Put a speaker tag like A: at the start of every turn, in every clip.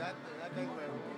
A: Date el huevo.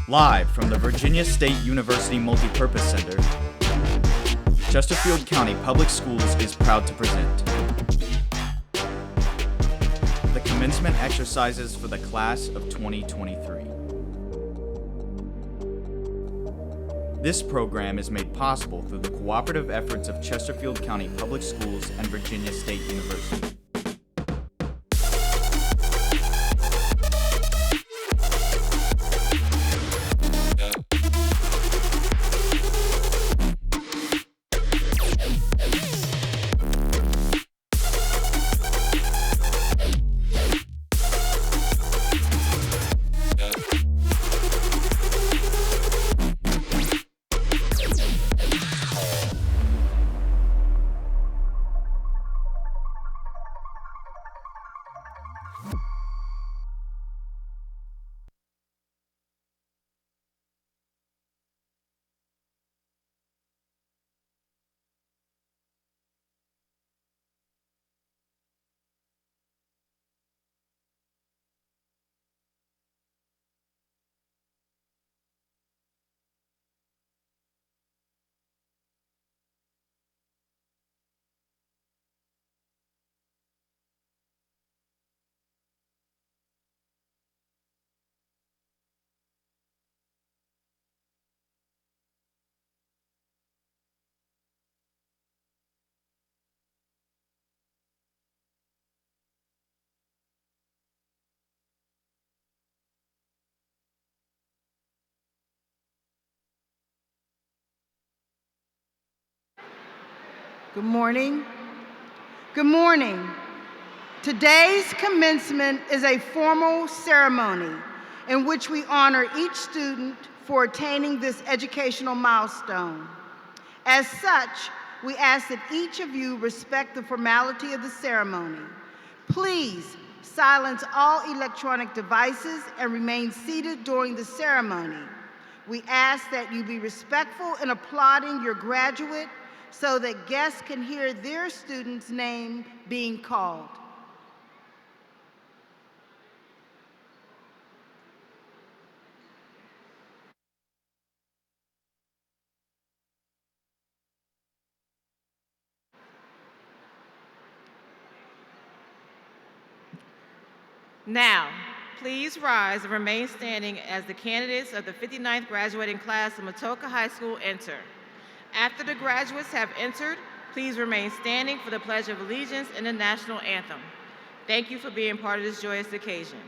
A: Live from the Virginia State University Multipurpose Center, Chesterfield County Public Schools is proud to present the commencement exercises for the class of 2023. This program is made possible through the cooperative efforts of Chesterfield County Public Schools and Virginia State University.
B: Good morning. Good morning. Today's commencement is a formal ceremony in which we honor each student for attaining this educational milestone. As such, we ask that each of you respect the formality of the ceremony. Please silence all electronic devices and remain seated during the ceremony. We ask that you be respectful in applauding your graduate so that guests can hear their student's name being called.
C: Now, please rise and remain standing as the candidates of the 59th graduating class of Matoaca High School enter. After the graduates have entered, please remain standing for the Pledge of Allegiance and the National Anthem. Thank you for being part of this joyous occasion.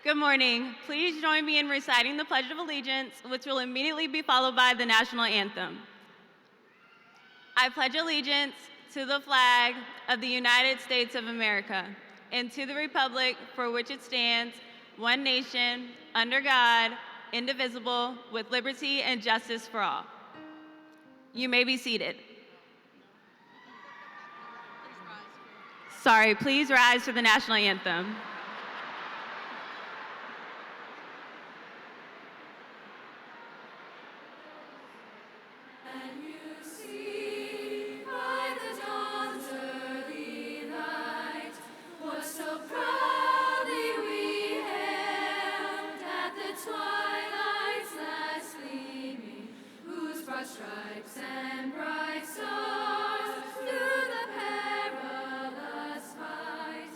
D: Good morning. Please join me in reciting the Pledge of Allegiance, which will immediately be followed by the national anthem. I pledge allegiance to the flag of the United States of America and to the republic for which it stands, one nation, under God, indivisible, with liberty and justice for all. You may be seated. Sorry, please rise for the national anthem.
E: Stripes and bright stars through the perilous fight,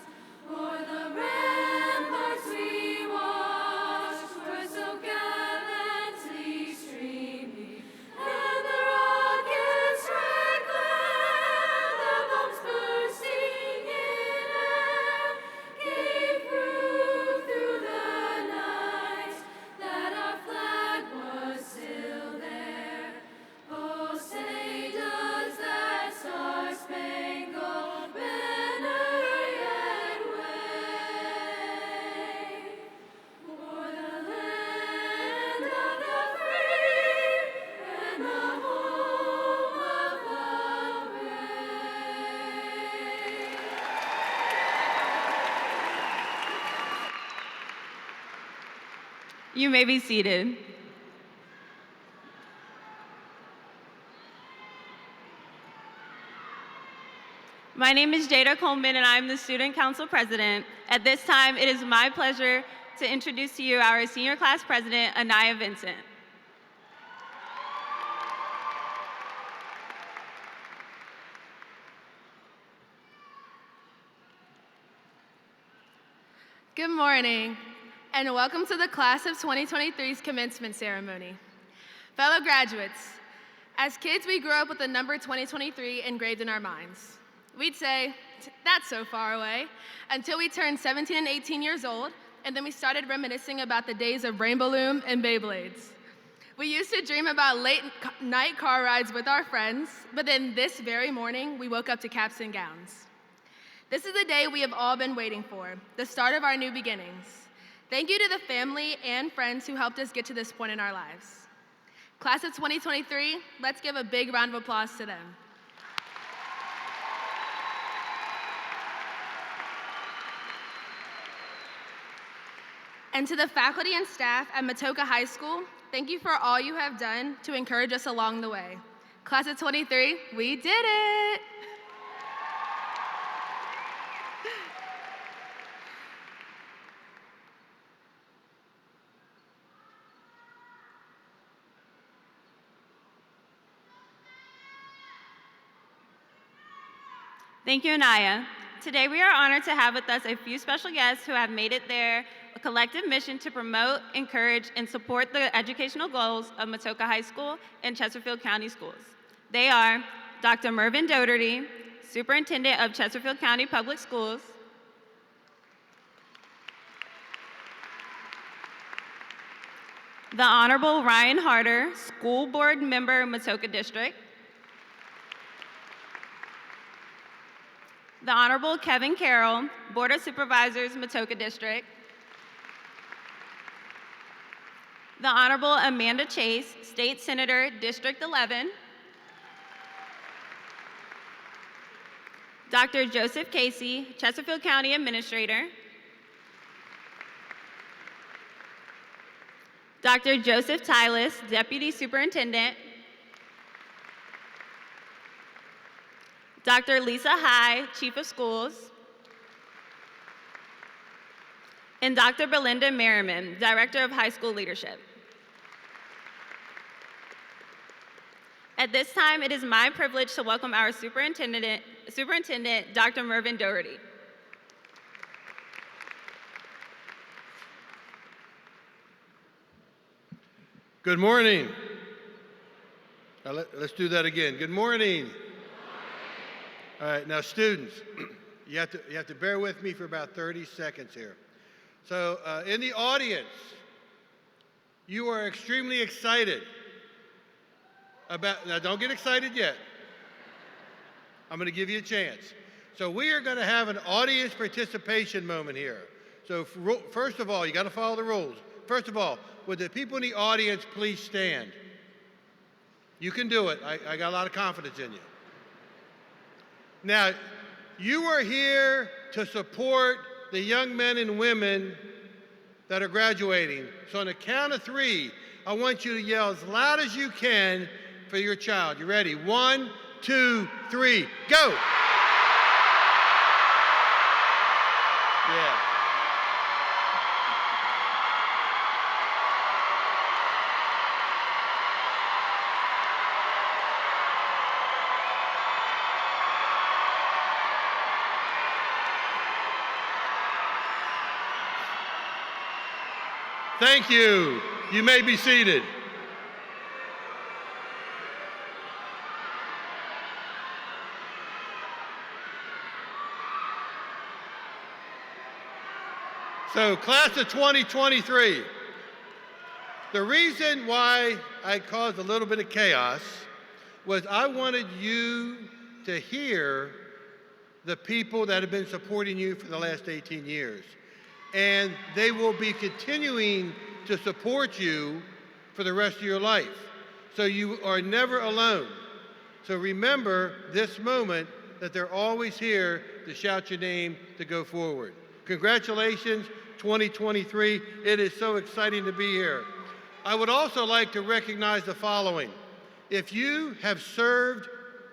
E: o'er the ramparts we watched were so gallantly streaming, and the rockets red glare, the bombs bursting in air, gave proof through the night that our flag was still there. Oh, say does that star-spangled banner yet wave o'er the land of the free and the home of the brave?
D: You may be seated. My name is Jada Coleman, and I'm the Student Council President. At this time, it is my pleasure to introduce to you our Senior Class President, Anaya Vincent.
F: Good morning, and welcome to the Class of 2023's commencement ceremony. Fellow graduates, as kids, we grew up with the number 2023 engraved in our minds. We'd say, that's so far away, until we turned 17 and 18 years old, and then we started reminiscing about the days of Rainbow Loom and Beyblades. We used to dream about late night car rides with our friends, but then this very morning, we woke up to caps and gowns. This is the day we have all been waiting for, the start of our new beginnings. Thank you to the family and friends who helped us get to this point in our lives. Class of 2023, let's give a big round of applause to them. And to the faculty and staff at Matoaca High School, thank you for all you have done to encourage us along the way. Class of 23, we did it!
D: Thank you, Anaya. Today, we are honored to have with us a few special guests who have made it their collective mission to promote, encourage, and support the educational goals of Matoaca High School and Chesterfield County Schools. They are Dr. Mervyn Doherty, Superintendent of Chesterfield County Public Schools, the Honorable Ryan Harder, School Board Member, Matoaca District, the Honorable Kevin Carroll, Board of Supervisors, Matoaca District, the Honorable Amanda Chase, State Senator, District 11, Dr. Joseph Casey, Chesterfield County Administrator, Dr. Joseph Tylis, Deputy Superintendent, Dr. Lisa High, Chief of Schools, and Dr. Belinda Merriman, Director of High School Leadership. At this time, it is my privilege to welcome our Superintendent, Dr. Mervyn Doherty.
G: Good morning. Now let's do that again. Good morning. All right, now students, you have to bear with me for about 30 seconds here. So in the audience, you are extremely excited about, now don't get excited yet. I'm going to give you a chance. So we are going to have an audience participation moment here. So first of all, you got to follow the rules. First of all, would the people in the audience please stand? You can do it. I got a lot of confidence in you. Now, you are here to support the young men and women that are graduating. So on the count of 3, I want you to yell as loud as you can for your child. You ready? 1, 2, 3, go! Yeah. Thank you. You may be seated. So, class of 2023, the reason why I caused a little bit of chaos was I wanted you to hear the people that have been supporting you for the last 18 years. And they will be continuing to support you for the rest of your life. So you are never alone. So remember this moment that they're always here to shout your name to go forward. Congratulations, 2023. It is so exciting to be here. I would also like to recognize the following. If you have served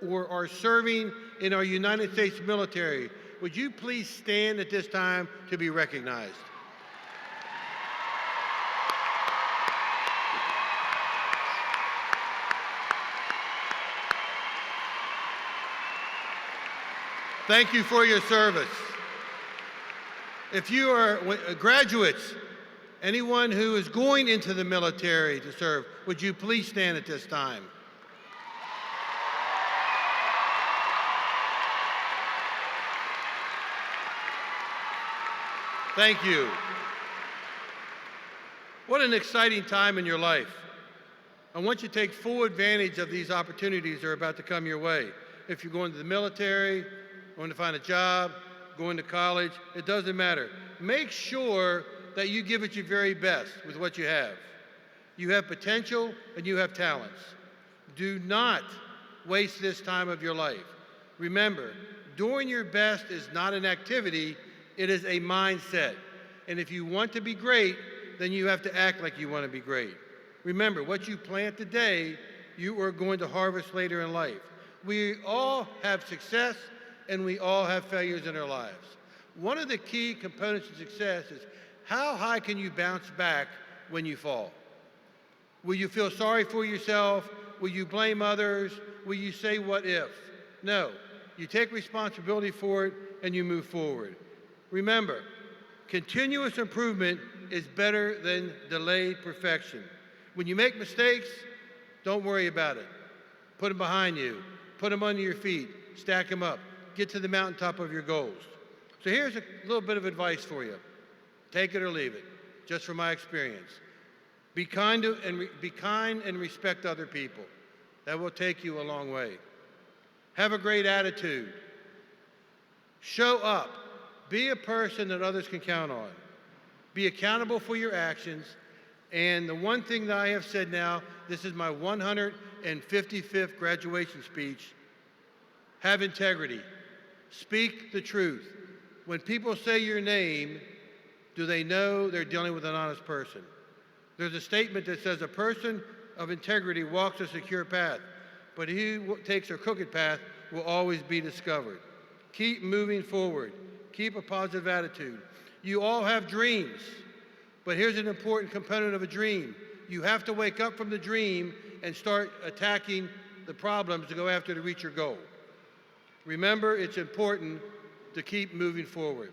G: or are serving in our United States military, would you please stand at this time to be recognized? Thank you for your service. If you are graduates, anyone who is going into the military to serve, would you please stand at this time? Thank you. What an exciting time in your life. I want you to take full advantage of these opportunities that are about to come your way. If you're going to the military, going to find a job, going to college, it doesn't matter. Make sure that you give it your very best with what you have. You have potential and you have talents. Do not waste this time of your life. Remember, doing your best is not an activity, it is a mindset. And if you want to be great, then you have to act like you want to be great. Remember, what you plant today, you are going to harvest later in life. We all have success and we all have failures in our lives. One of the key components of success is how high can you bounce back when you fall? Will you feel sorry for yourself? Will you blame others? Will you say what if? No. You take responsibility for it and you move forward. Remember, continuous improvement is better than delayed perfection. When you make mistakes, don't worry about it. Put them behind you. Put them under your feet. Stack them up. Get to the mountaintop of your goals. So here's a little bit of advice for you. Take it or leave it, just from my experience. Be kind and respect other people. That will take you a long way. Have a great attitude. Show up. Be a person that others can count on. Be accountable for your actions. And the one thing that I have said now, this is my 155th graduation speech, have integrity. Speak the truth. When people say your name, do they know they're dealing with an honest person? There's a statement that says a person of integrity walks a secure path, but he who takes a crooked path will always be discovered. Keep moving forward. Keep a positive attitude. You all have dreams, but here's an important component of a dream. You have to wake up from the dream and start attacking the problems to go after to reach your goal. Remember, it's important to keep moving forward.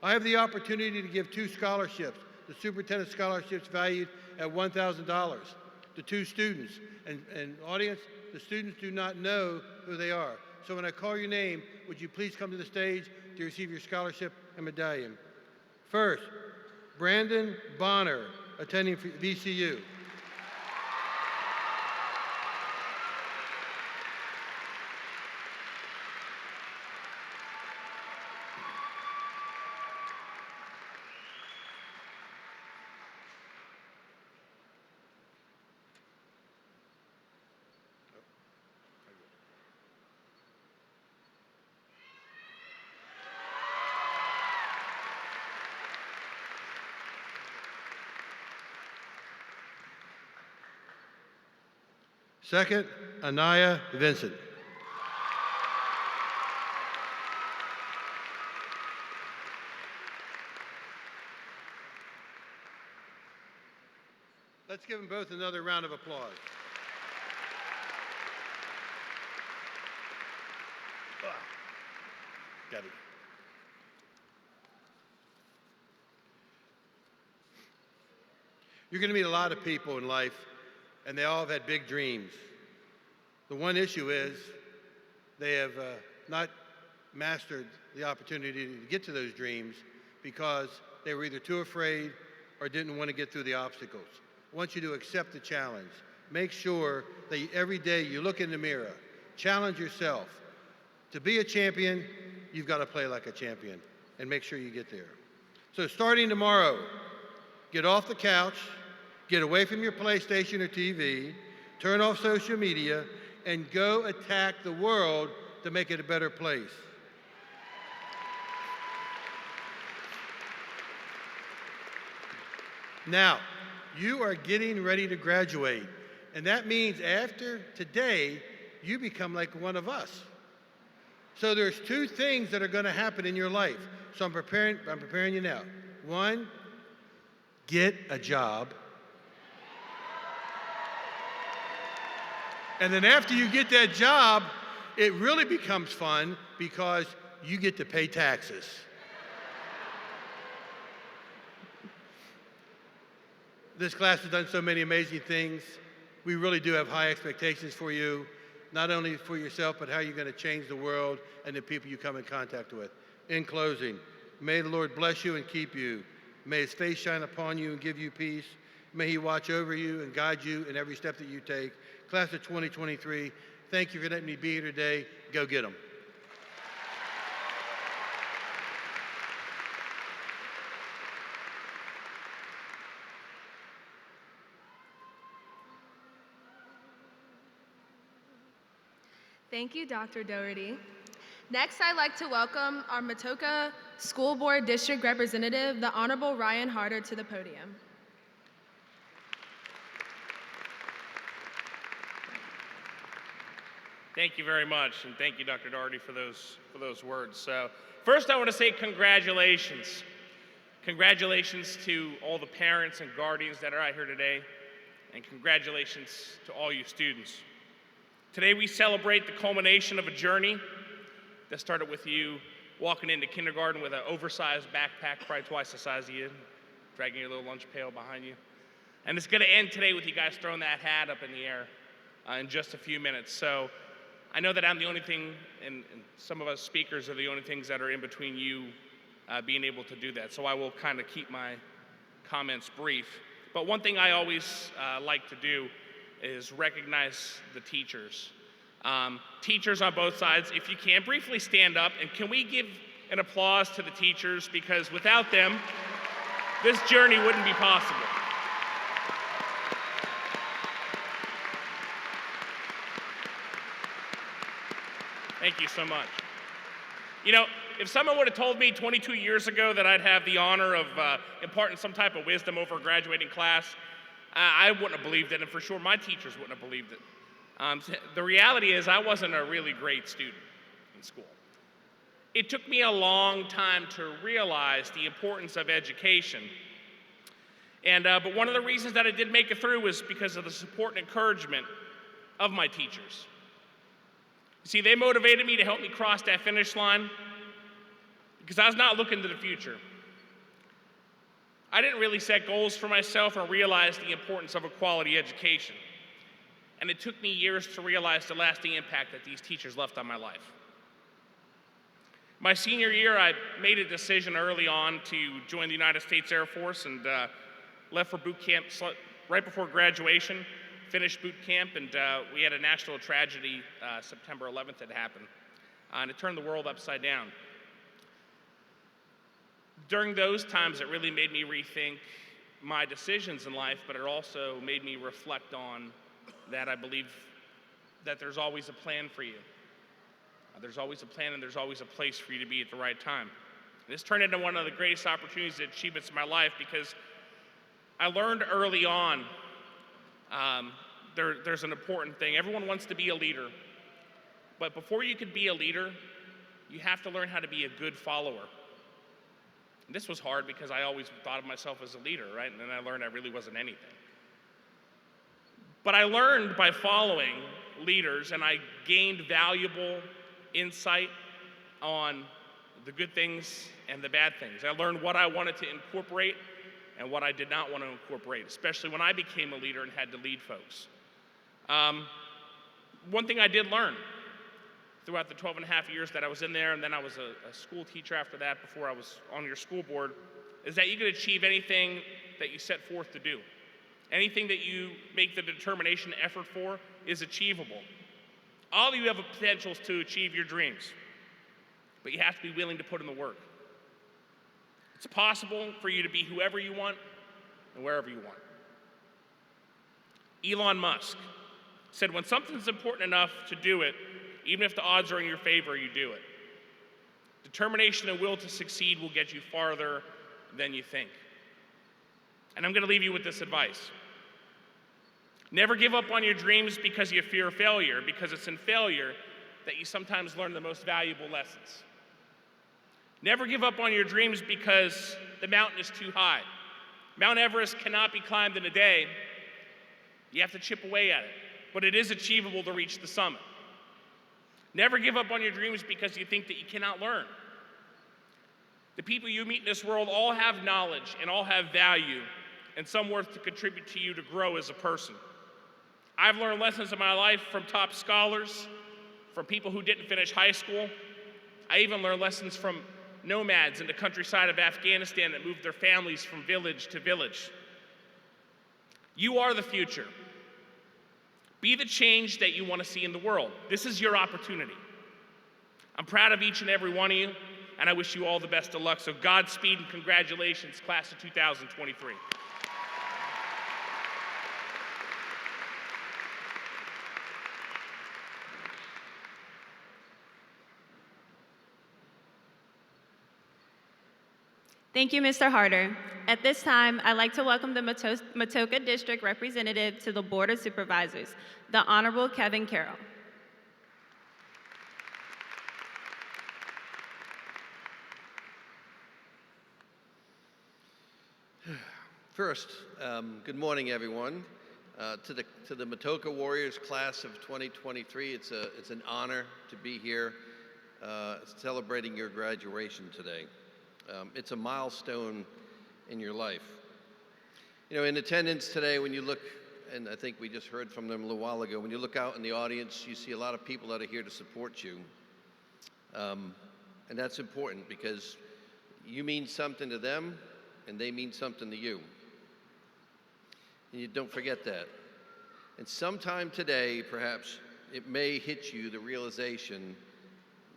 G: I have the opportunity to give 2 scholarships, the superintendent scholarships valued at $1,000 to 2 students. And audience, the students do not know who they are. So when I call your name, would you please come to the stage to receive your scholarship and medallion? First, Brandon Bonner, attending VCU. Second, Anaya Vincent. Let's give them both another round of applause. Got it. You're going to meet a lot of people in life, and they all have had big dreams. The one issue is they have not mastered the opportunity to get to those dreams because they were either too afraid or didn't want to get through the obstacles. I want you to accept the challenge. Make sure that every day you look in the mirror, challenge yourself. To be a champion, you've got to play like a champion and make sure you get there. So starting tomorrow, get off the couch, get away from your PlayStation or TV, turn off social media, and go attack the world to make it a better place. Now, you are getting ready to graduate, and that means after today, you become like one of us. So there's two things that are going to happen in your life. So I'm preparing you now. One, get a job. And then after you get that job, it really becomes fun because you get to pay taxes. This class has done so many amazing things. We really do have high expectations for you, not only for yourself, but how you're going to change the world and the people you come in contact with. In closing, may the Lord bless you and keep you. May his face shine upon you and give you peace. May he watch over you and guide you in every step that you take. Class of 2023, thank you for letting me be here today. Go get them.
F: Thank you, Dr. Doherty. Next, I'd like to welcome our Matoaca School Board District Representative, the Honorable Ryan Harder, to the podium.
H: Thank you very much, and thank you, Dr. Doherty, for those words. So, first, I want to say congratulations. Congratulations to all the parents and guardians that are out here today, and congratulations to all you students. Today, we celebrate the culmination of a journey that started with you walking into kindergarten with an oversized backpack, probably twice the size of you, dragging your little lunch pail behind you. And it's going to end today with you guys throwing that hat up in the air in just a few minutes. So I know that I'm the only thing, and some of us speakers are the only things that are in between you being able to do that. So I will kind of keep my comments brief. But one thing I always like to do is recognize the teachers. Teachers on both sides, if you can, briefly stand up, and can we give an applause to the teachers, because without them, this journey wouldn't be possible. Thank you so much. You know, if someone would have told me 22 years ago that I'd have the honor of imparting some type of wisdom over a graduating class, I wouldn't have believed it, and for sure my teachers wouldn't have believed it. The reality is I wasn't a really great student in school. It took me a long time to realize the importance of education. But one of the reasons that I did make it through was because of the support and encouragement of my teachers. See, they motivated me to help me cross that finish line because I was not looking to the future. I didn't really set goals for myself or realize the importance of a quality education. And it took me years to realize the lasting impact that these teachers left on my life. My senior year, I made a decision early on to join the United States Air Force and left for boot camp right before graduation, finished boot camp, and we had a national tragedy September 11th that happened, and it turned the world upside down. During those times, it really made me rethink my decisions in life, but it also made me reflect on that I believe that there's always a plan for you. There's always a plan and there's always a place for you to be at the right time. And this turned into one of the greatest opportunities and achievements of my life because I learned early on there's an important thing. Everyone wants to be a leader, but before you could be a leader, you have to learn how to be a good follower. And this was hard because I always thought of myself as a leader, right? And then I learned I really wasn't anything. But I learned by following leaders, and I gained valuable insight on the good things and the bad things. I learned what I wanted to incorporate and what I did not want to incorporate, especially when I became a leader and had to lead folks. One thing I did learn throughout the 12 and a half years that I was in there, and then I was a school teacher after that before I was on your school board, is that you can achieve anything that you set forth to do. Anything that you make the determination and effort for is achievable. All of you have a potential to achieve your dreams, but you have to be willing to put in the work. It's possible for you to be whoever you want and wherever you want. Elon Musk said, when something's important enough to do it, even if the odds are in your favor, you do it. Determination and will to succeed will get you farther than you think. And I'm going to leave you with this advice. Never give up on your dreams because you fear failure, because it's in failure that you sometimes learn the most valuable lessons. Never give up on your dreams because the mountain is too high. Mount Everest cannot be climbed in a day. You have to chip away at it, but it is achievable to reach the summit. Never give up on your dreams because you think that you cannot learn. The people you meet in this world all have knowledge and all have value and some worth to contribute to you to grow as a person. I've learned lessons in my life from top scholars, from people who didn't finish high school. I even learned lessons from nomads in the countryside of Afghanistan that moved their families from village to village. You are the future. Be the change that you want to see in the world. This is your opportunity. I'm proud of each and every one of you, and I wish you all the best of luck. So Godspeed and congratulations, class of 2023.
D: Thank you, Mr. Harder. At this time, I'd like to welcome the Matoaca District Representative to the Board of Supervisors, the Honorable Kevin Carroll.
I: First, good morning, everyone. To the Matoaca Warriors class of 2023, it's an honor to be here celebrating your graduation today. It's a milestone in your life. You know, in attendance today, when you look, and I think we just heard from them a little while ago, when you look out in the audience, you see a lot of people that are here to support you. And that's important because you mean something to them and they mean something to you. And you don't forget that. And sometime today, perhaps, it may hit you the realization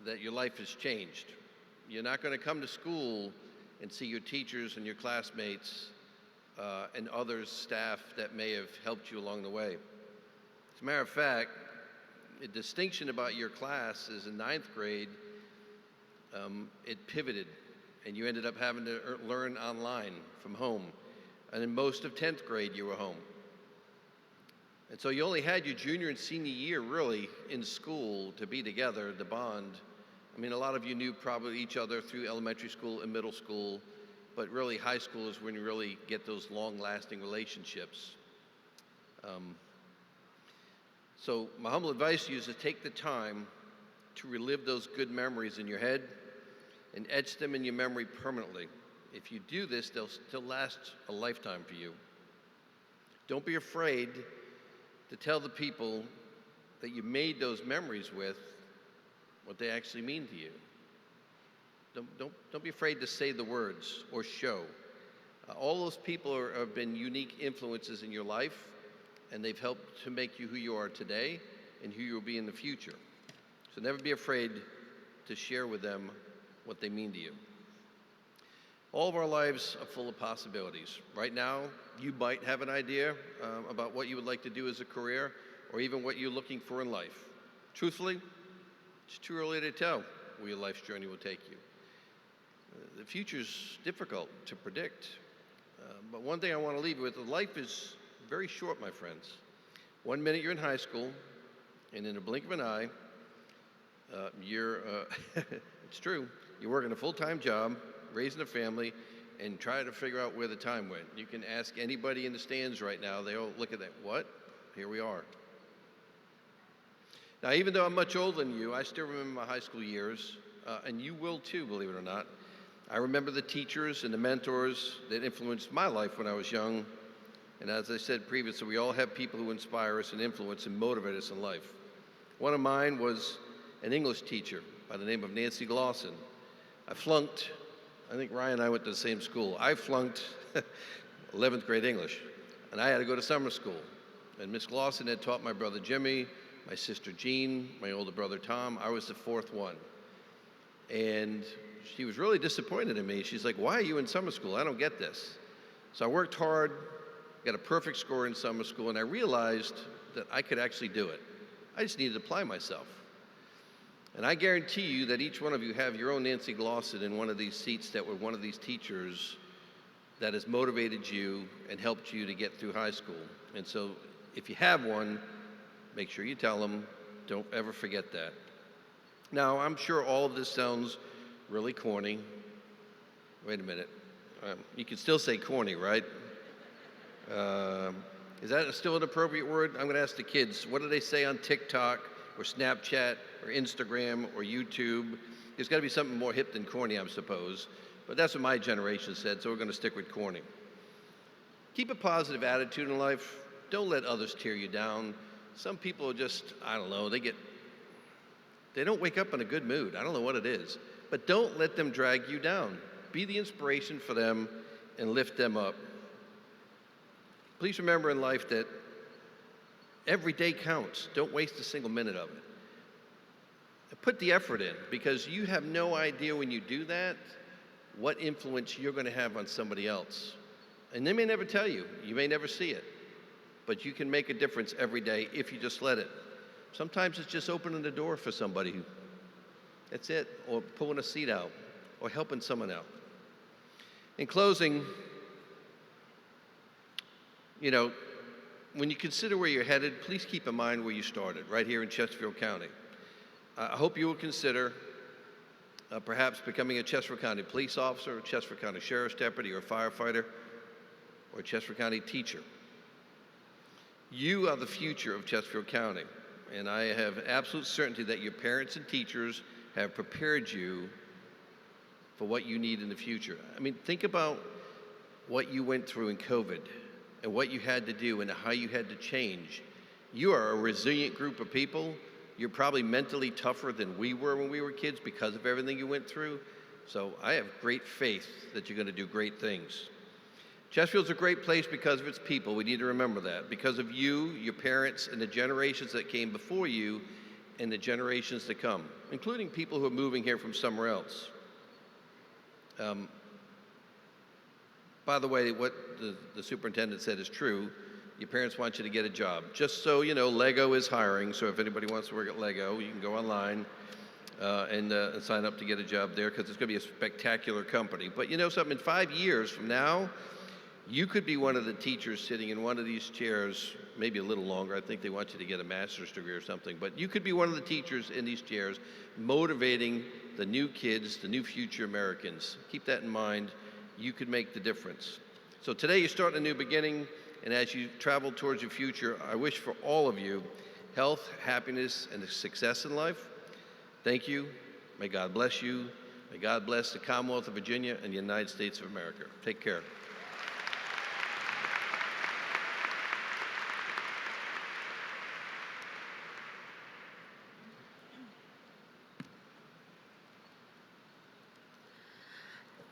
I: that your life has changed. You're not going to come to school and see your teachers and your classmates and others, staff that may have helped you along the way. As a matter of fact, a distinction about your class is in 9th grade, it pivoted and you ended up having to learn online from home. And in most of 10th grade, you were home. And so you only had your junior and senior year really in school to be together, to bond. I mean, a lot of you knew probably each other through elementary school and middle school, but really high school is when you really get those long-lasting relationships. So my humble advice to you is to take the time to relive those good memories in your head and etch them in your memory permanently. If you do this, they'll still last a lifetime for you. Don't be afraid to tell the people that you made those memories with what they actually mean to you. Don't be afraid to say the words or show. All those people have been unique influences in your life, and they've helped to make you who you are today and who you will be in the future. So never be afraid to share with them what they mean to you. All of our lives are full of possibilities. Right now, you might have an idea about what you would like to do as a career, or even what you're looking for in life. Truthfully, it's too early to tell where your life's journey will take you. The future's difficult to predict. But one thing I want to leave you with, life is very short, my friends. 1 minute you're in high school, and in a blink of an eye, it's true, you're working a full-time job, raising a family, and trying to figure out where the time went. You can ask anybody in the stands right now, they all look at that, what? Here we are. Now, even though I'm much older than you, I still remember my high school years, and you will too, believe it or not. I remember the teachers and the mentors that influenced my life when I was young. And as I said previously, we all have people who inspire us and influence and motivate us in life. One of mine was an English teacher by the name of Nancy Glosson. I flunked, I think Ryan and I went to the same school. I flunked 11th grade English, and I had to go to summer school. And Miss Glosson had taught my brother Jimmy, my sister Jean, my older brother Tom. I was the fourth one. And she was really disappointed in me. She's like, why are you in summer school? I don't get this. So I worked hard, got a perfect score in summer school, and I realized that I could actually do it. I just needed to apply myself. And I guarantee you that each one of you have your own Nancy Glosson in one of these seats that were one of these teachers that has motivated you and helped you to get through high school. And so if you have one, make sure you tell them. Don't ever forget that. Now, I'm sure all of this sounds really corny. Wait a minute. You can still say corny, right? Is that still an appropriate word? I'm going to ask the kids, what do they say on TikTok or Snapchat or Instagram or YouTube? There's got to be something more hip than corny, I suppose. But that's what my generation said, so we're going to stick with corny. Keep a positive attitude in life. Don't let others tear you down. Some people are just, I don't know, they don't wake up in a good mood. I don't know what it is. But don't let them drag you down. Be the inspiration for them and lift them up. Please remember in life that every day counts. Don't waste a single minute of it. Put the effort in, because you have no idea when you do that what influence you're going to have on somebody else. And they may never tell you. You may never see it. But you can make a difference every day if you just let it. Sometimes it's just opening the door for somebody. That's it. Or pulling a seat out. Or helping someone out. In closing, when you consider where you're headed, please keep in mind where you started, right here in Chesterfield County. I hope you will consider perhaps becoming a Chesterfield County police officer, a Chesterfield County sheriff's deputy, or a firefighter, or a Chesterfield County teacher. You are the future of Chesterfield County, and I have absolute certainty that your parents and teachers have prepared you for what you need in the future. I mean, think about what you went through in COVID and what you had to do and how you had to change. You are a resilient group of people. You're probably mentally tougher than we were when we were kids because of everything you went through. So I have great faith that you're going to do great things. Chesterfield's a great place because of its people. We need to remember that. Because of you, your parents, and the generations that came before you, and the generations to come, including people who are moving here from somewhere else. By the way, what the superintendent said is true. Your parents want you to get a job. Just so you know, Lego is hiring, so if anybody wants to work at Lego, you can go online and sign up to get a job there, because it's going to be a spectacular company. But you know something, in 5 years from now, you could be one of the teachers sitting in one of these chairs, maybe a little longer. I think they want you to get a master's degree or something. But you could be one of the teachers in these chairs motivating the new kids, the new future Americans. Keep that in mind. You could make the difference. So today you're starting a new beginning, and as you travel towards your future, I wish for all of you health, happiness, and success in life. Thank you. May God bless you. May God bless the Commonwealth of Virginia and the United States of America. Take care.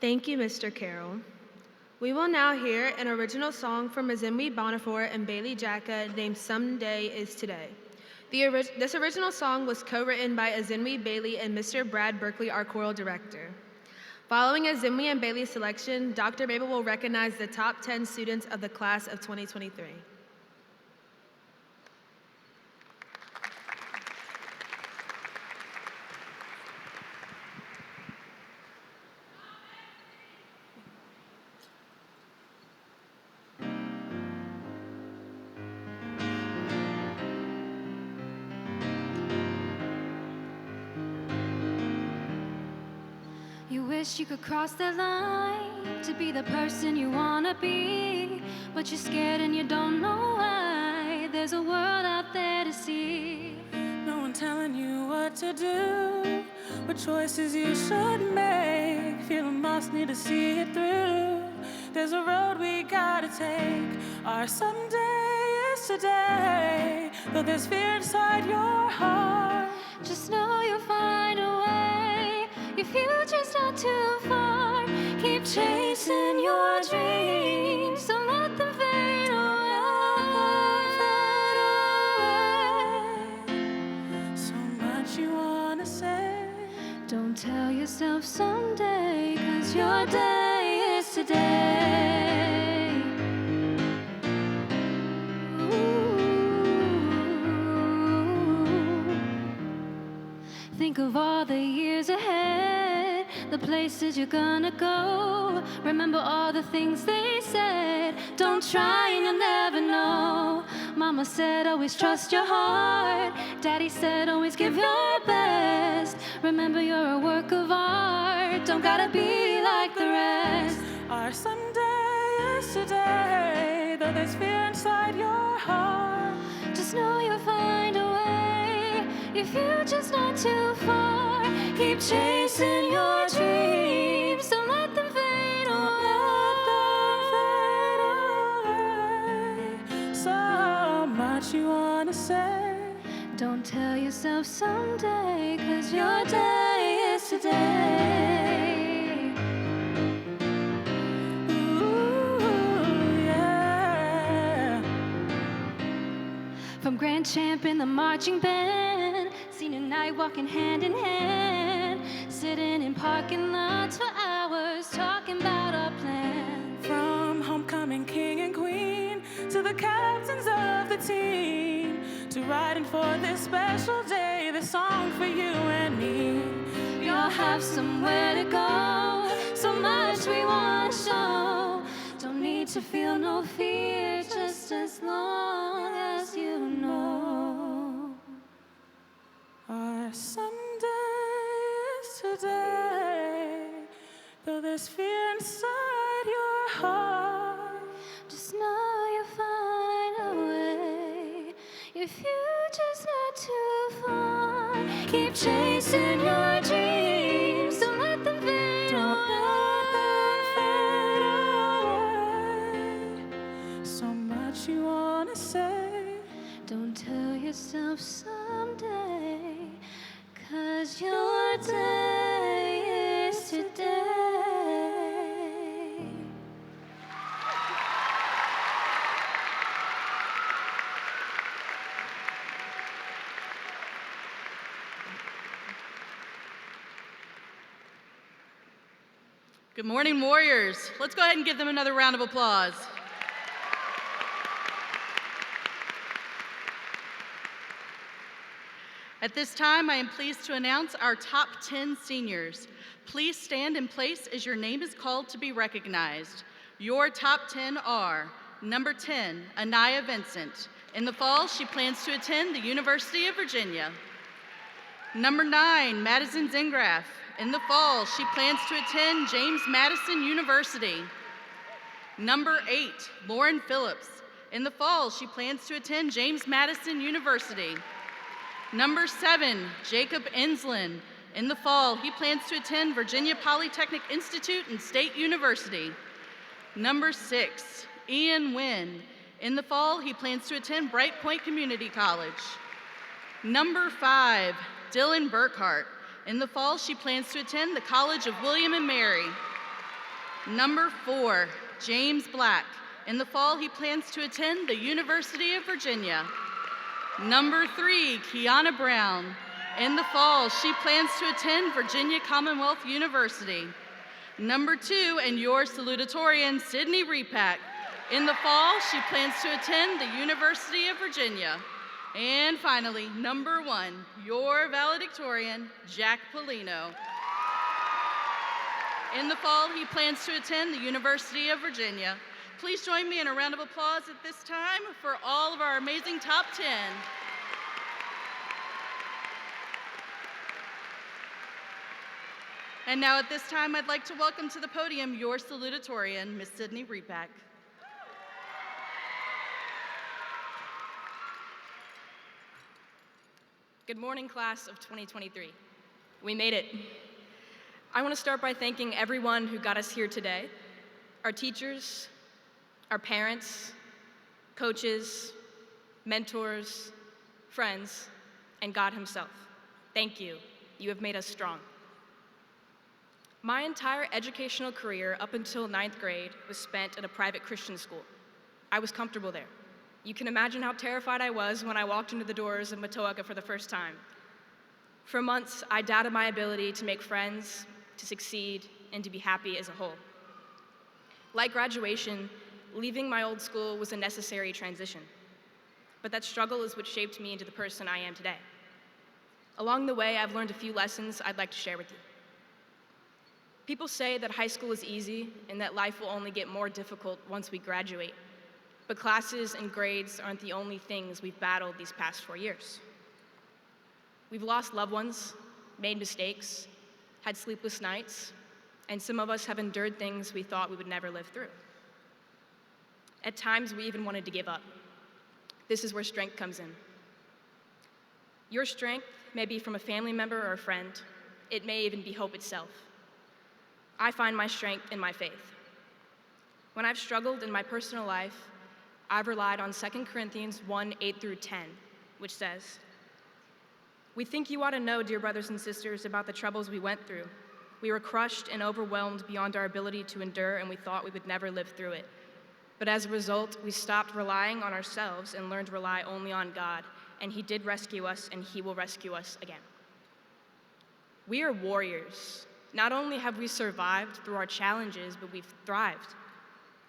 F: Thank you, Mr. Carroll. We will now hear an original song from Azimwi Bonifort and Bailey Jacka named Someday Is Today. This original song was co-written by Azimwi, Bailey, and Mr. Brad Berkeley, our choral director. Following Azimwi and Bailey's selection, Dr. Babel will recognize the top 10 students of the class of 2023.
E: You wish you could cross that line to be the person you wanna be, but you're scared and you don't know why. There's a world out there to see.
J: No one telling you what to do, what choices you should make. Feeling lost, need to see it through. There's a road we gotta take. Our someday is today. Though there's fear inside your heart,
E: Just know you'll find a way. Your future's not too far. Keep chasing your dreams. Don't let them fade away.
J: so much you wanna say.
E: Don't tell yourself someday, 'cause your day is today. Ooh. Think of all the years ahead, the places you're gonna go. Remember all the things they said. Don't try and you'll never know. Mama said always trust your heart. Daddy said always give your best. Remember you're a work of art. Don't gotta be like the rest.
J: Our someday is today. Though there's fear inside your heart,
E: Just know you'll find a way. Your future's not too far. Keep chasing your dreams. Don't let them fade away.
J: so much you wanna say.
E: Don't tell yourself someday, 'cause your day is today.
J: Ooh, yeah.
E: From grand champ in the marching band, senior night walking hand in hand, sitting in parking lots for hours, talking about our plan.
J: From homecoming king and queen to the captains of the team, to writing for this special day, this song for you and me.
E: We all have somewhere to go, so much we want to show. Don't need to feel no fear, just as long as you know.
J: Our someday is today. Though there's fear inside your heart,
E: Just know you'll find a way. Your future's not too far. Keep chasing your dreams. Don't let them fade away.
J: so much you wanna say.
E: Don't tell yourself someday, 'cause your day is today.
K: Good morning, Warriors. Let's go ahead and give them another round of applause. At this time, I am pleased to announce our top 10 seniors. Please stand in place as your name is called to be recognized. Your top 10 are number 10, Anaya Vincent. In the fall, she plans to attend the University of Virginia. Number 9, Madison Zingraff. In the fall, she plans to attend James Madison University. Number 8, Lauren Phillips. In the fall, she plans to attend James Madison University. Number 7, Jacob Enslin. In the fall, he plans to attend Virginia Polytechnic Institute and State University. Number 6, Ian Wynn. In the fall, he plans to attend Bright Point Community College. Number 5, Dylan Burkhart. In the fall, she plans to attend the College of William and Mary. Number 4, James Black. In the fall, he plans to attend the University of Virginia. Number 3, Kiana Brown. In the fall, she plans to attend Virginia Commonwealth University. Number 2, and your salutatorian, Sydney Repack. In the fall, she plans to attend the University of Virginia. And finally, number 1, your valedictorian, Jack Polino. In the fall, he plans to attend the University of Virginia. Please join me in a round of applause at this time for all of our amazing top 10. And now at this time, I'd like to welcome to the podium your salutatorian, Miss Sydney Repack.
L: Good morning, class of 2023. We made it. I want to start by thanking everyone who got us here today. Our teachers, our parents, coaches, mentors, friends, and God himself. Thank you. You have made us strong. My entire educational career up until 9th grade was spent at a private Christian school. I was comfortable there. You can imagine how terrified I was when I walked into the doors of Matoaca for the first time. For months, I doubted my ability to make friends, to succeed, and to be happy as a whole. Like graduation, leaving my old school was a necessary transition. But that struggle is what shaped me into the person I am today. Along the way, I've learned a few lessons I'd like to share with you. People say that high school is easy and that life will only get more difficult once we graduate. But classes and grades aren't the only things we've battled these past 4 years. We've lost loved ones, made mistakes, had sleepless nights, and some of us have endured things we thought we would never live through. At times, we even wanted to give up. This is where strength comes in. Your strength may be from a family member or a friend. It may even be hope itself. I find my strength in my faith. When I've struggled in my personal life, I've relied on 2 Corinthians 1:8-10, which says, "We think you ought to know, dear brothers and sisters, about the troubles we went through. We were crushed and overwhelmed beyond our ability to endure, and we thought we would never live through it. But as a result, we stopped relying on ourselves and learned to rely only on God, and He did rescue us, and He will rescue us again." We are warriors. Not only have we survived through our challenges, but we've thrived.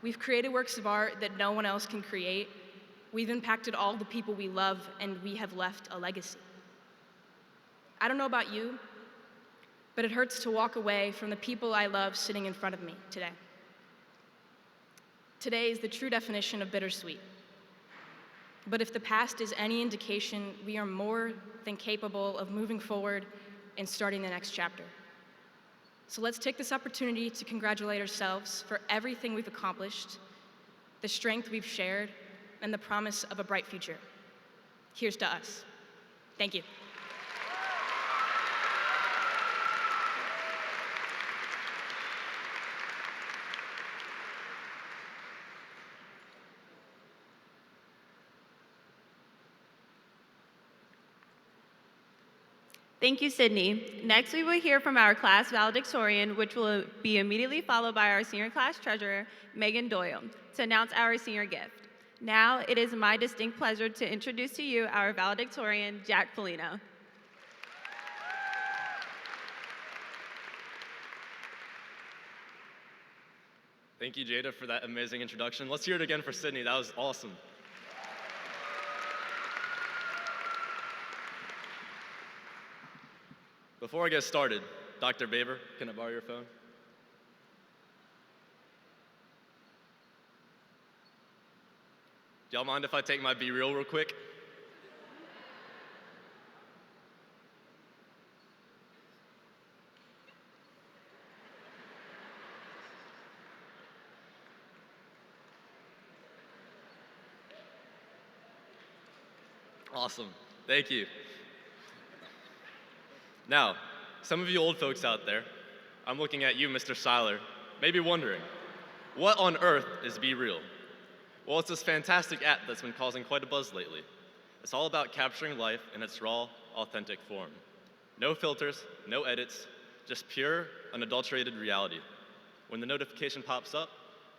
L: We've created works of art that no one else can create. We've impacted all the people we love, and we have left a legacy. I don't know about you, but it hurts to walk away from the people I love sitting in front of me today. Today is the true definition of bittersweet. But if the past is any indication, we are more than capable of moving forward and starting the next chapter. So let's take this opportunity to congratulate ourselves for everything we've accomplished, the strength we've shared, and the promise of a bright future. Here's to us. Thank you.
D: Thank you, Sydney. Next, we will hear from our class valedictorian, which will be immediately followed by our senior class treasurer, Megan Doyle, to announce our senior gift. Now, it is my distinct pleasure to introduce to you our valedictorian, Jack Polino.
M: Thank you, Jada, for that amazing introduction. Let's hear it again for Sydney. That was awesome. Before I get started, Dr. Baber, can I borrow your phone? Do y'all mind if I take my Be Real real quick? Awesome, thank you. Now, some of you old folks out there, I'm looking at you, Mr. Seiler, may be wondering, what on earth is Be Real? Well, it's this fantastic app that's been causing quite a buzz lately. It's all about capturing life in its raw, authentic form. No filters, no edits, just pure, unadulterated reality. When the notification pops up,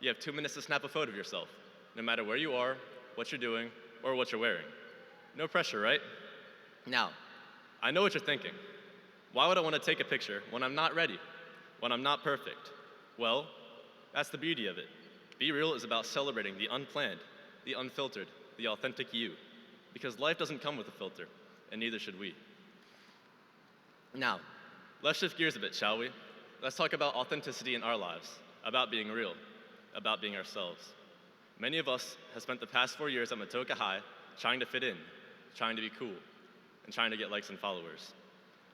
M: you have 2 minutes to snap a photo of yourself, no matter where you are, what you're doing, or what you're wearing. No pressure, right? Now, I know what you're thinking. Why would I want to take a picture when I'm not ready, when I'm not perfect? Well, that's the beauty of it. Be Real is about celebrating the unplanned, the unfiltered, the authentic you, because life doesn't come with a filter, and neither should we. Now, let's shift gears a bit, shall we? Let's talk about authenticity in our lives, about being real, about being ourselves. Many of us have spent the past 4 years at Matoaca High trying to fit in, trying to be cool, and trying to get likes and followers.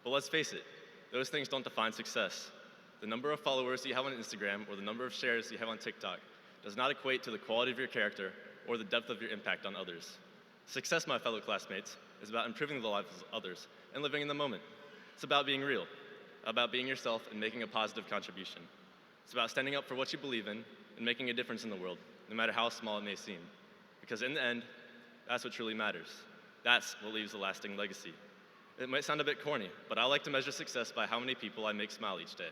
M: But let's face it, those things don't define success. The number of followers you have on Instagram or the number of shares you have on TikTok does not equate to the quality of your character or the depth of your impact on others. Success, my fellow classmates, is about improving the lives of others and living in the moment. It's about being real, about being yourself and making a positive contribution. It's about standing up for what you believe in and making a difference in the world, no matter how small it may seem. Because in the end, that's what truly matters. That's what leaves a lasting legacy. It might sound a bit corny, but I like to measure success by how many people I make smile each day.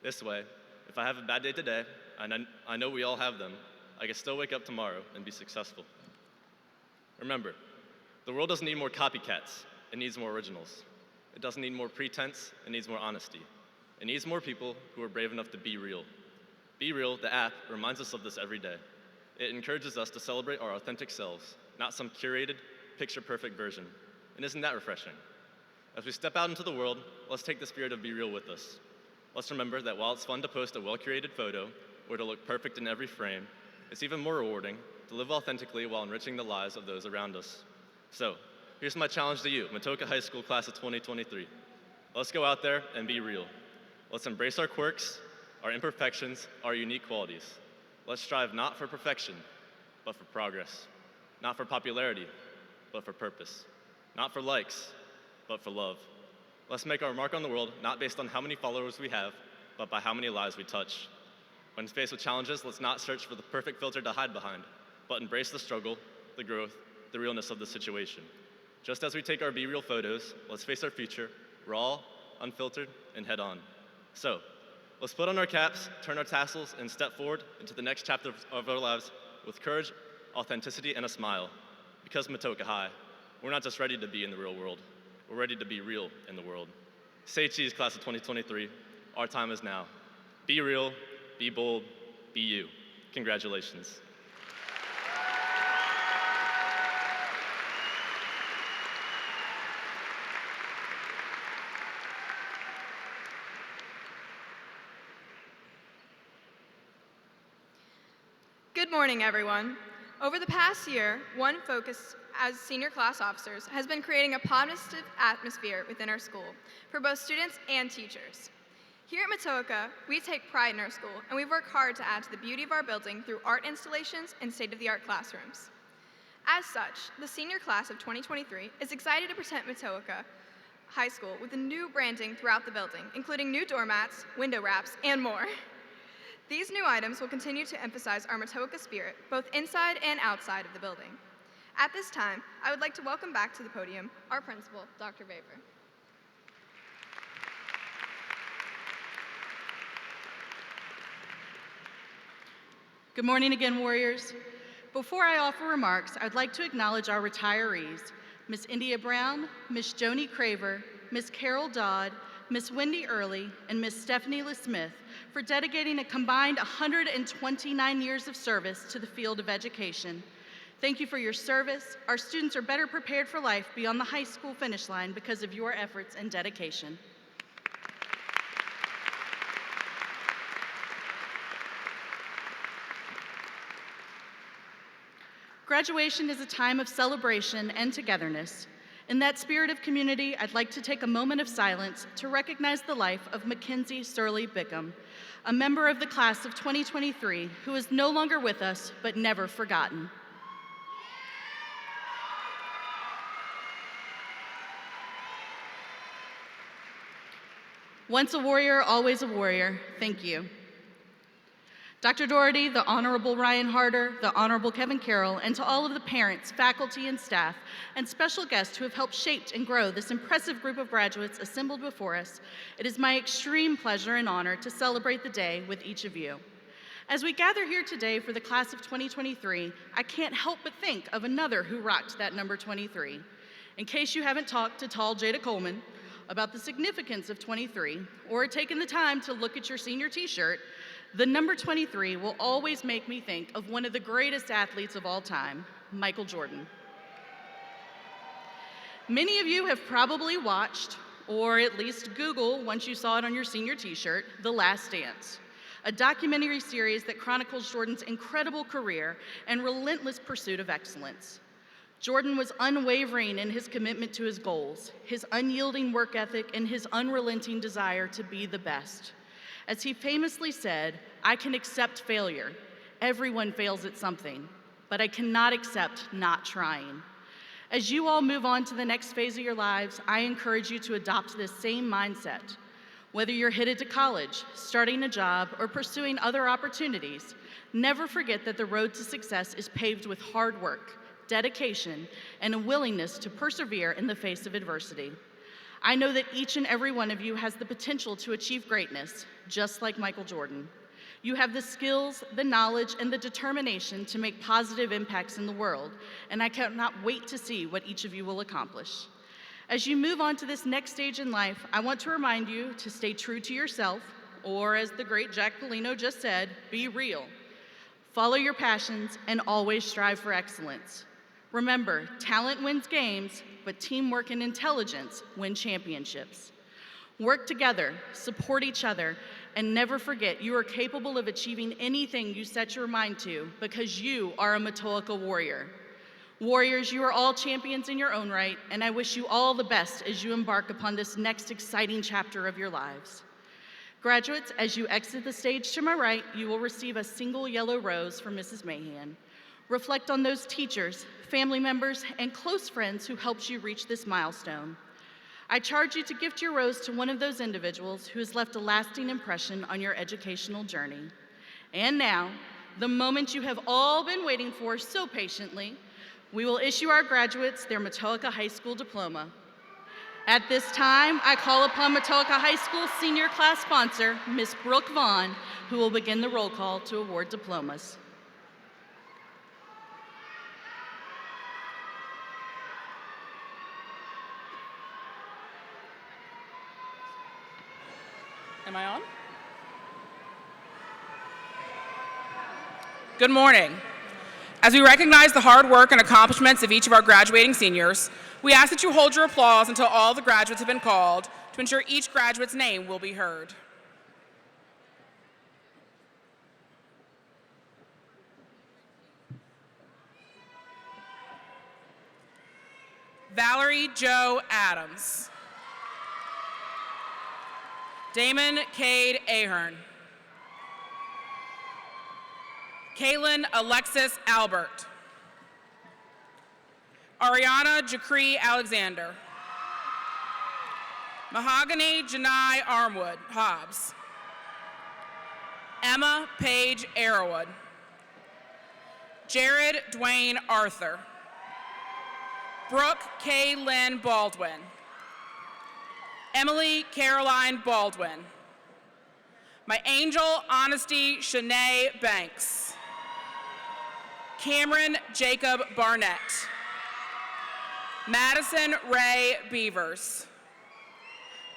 M: This way, if I have a bad day today, and I know we all have them, I can still wake up tomorrow and be successful. Remember, the world doesn't need more copycats, it needs more originals. It doesn't need more pretense, it needs more honesty. It needs more people who are brave enough to be real. Be Real, the app, reminds us of this every day. It encourages us to celebrate our authentic selves, not some curated, picture-perfect version. And isn't that refreshing? As we step out into the world, let's take the spirit of Be Real with us. Let's remember that while it's fun to post a well-curated photo or to look perfect in every frame, it's even more rewarding to live authentically while enriching the lives of those around us. So, here's my challenge to you, Matoaca High School class of 2023. Let's go out there and be real. Let's embrace our quirks, our imperfections, our unique qualities. Let's strive not for perfection, but for progress. Not for popularity, but for purpose. Not for likes, but for love. Let's make our mark on the world not based on how many followers we have, but by how many lives we touch. When faced with challenges, let's not search for the perfect filter to hide behind, but embrace the struggle, the growth, the realness of the situation. Just as we take our Be Real photos, let's face our future, raw, unfiltered, and head on. So, let's put on our caps, turn our tassels, and step forward into the next chapter of our lives with courage, authenticity, and a smile. Because Matoaca High, we're not just ready to be in the real world, we're ready to be real in the world. Say cheese, class of 2023, our time is now. Be real, be bold, be you. Congratulations.
L: Good morning, everyone. Over the past year, one focus as senior class officers has been creating a positive atmosphere within our school for both students and teachers. Here at Matoaca, we take pride in our school, and we work hard to add to the beauty of our building through art installations and state-of-the-art classrooms. As such, the senior class of 2023 is excited to present Matoaca High School with a new branding throughout the building, including new doormats, window wraps, and more. These new items will continue to emphasize our Matoaca spirit, both inside and outside of the building. At this time, I would like to welcome back to the podium our principal, Dr. Vaver.
K: Good morning again, Warriors. Before I offer remarks, I'd like to acknowledge our retirees, Miss India Brown, Miss Joni Craver, Miss Carol Dodd, Miss Wendy Early, and Miss Stephanie LeSmith for dedicating a combined 129 years of service to the field of education. Thank you for your service. Our students are better prepared for life beyond the high school finish line because of your efforts and dedication. Graduation is a time of celebration and togetherness. In that spirit of community, I'd like to take a moment of silence to recognize the life of Mackenzie Surley Bickham, a member of the class of 2023 who is no longer with us but never forgotten. Once a warrior, always a warrior. Thank you. Dr. Doherty, the Honorable Ryan Harder, the Honorable Kevin Carroll, and to all of the parents, faculty, and staff, and special guests who have helped shape and grow this impressive group of graduates assembled before us, it is my extreme pleasure and honor to celebrate the day with each of you. As we gather here today for the class of 2023, I can't help but think of another who rocked that number 23. In case you haven't talked to tall Jada Coleman about the significance of 23, or taken the time to look at your senior t-shirt, the number 23 will always make me think of one of the greatest athletes of all time, Michael Jordan. Many of you have probably watched, or at least Google once you saw it on your senior t-shirt, The Last Dance, a documentary series that chronicles Jordan's incredible career and relentless pursuit of excellence. Jordan was unwavering in his commitment to his goals, his unyielding work ethic, and his unrelenting desire to be the best. As he famously said, "I can accept failure. Everyone fails at something, but I cannot accept not trying." As you all move on to the next phase of your lives, I encourage you to adopt this same mindset. Whether you're headed to college, starting a job, or pursuing other opportunities, never forget that the road to success is paved with hard work, dedication, and a willingness to persevere in the face of adversity. I know that each and every one of you has the potential to achieve greatness, just like Michael Jordan. You have the skills, the knowledge, and the determination to make positive impacts in the world, and I cannot wait to see what each of you will accomplish. As you move on to this next stage in life, I want to remind you to stay true to yourself, or as the great Jack Polino just said, be real. Follow your passions and always strive for excellence. Remember, talent wins games, but teamwork and intelligence win championships. Work together, support each other, and never forget you are capable of achieving anything you set your mind to because you are a Matoaca warrior. Warriors, you are all champions in your own right, and I wish you all the best as you embark upon this next exciting chapter of your lives. Graduates, as you exit the stage to my right, you will receive a single yellow rose from Mrs. Mahan. Reflect on those teachers, family members, and close friends who helped you reach this milestone. I charge you to gift your rose to one of those individuals who has left a lasting impression on your educational journey. And now, the moment you have all been waiting for so patiently, we will issue our graduates their Matoaca High School diploma. At this time, I call upon Matoaca High School senior class sponsor, Ms. Brooke Vaughn, who will begin the roll call to award diplomas.
N: Am I on? Good morning. As we recognize the hard work and accomplishments of each of our graduating seniors, we ask that you hold your applause until all the graduates have been called to ensure each graduate's name will be heard. Valerie Jo Adams. Damon Cade Ahern. Kaylin Alexis Albert. Ariana Jacree Alexander. Mahogany Janai Armwood Hobbs. Emma Paige Arrowwood. Jared Dwayne Arthur. Brooke K. Lynn Baldwin. Emily Caroline Baldwin. My angel, Honesty Shanae Banks. Cameron Jacob Barnett. Madison Ray Beavers.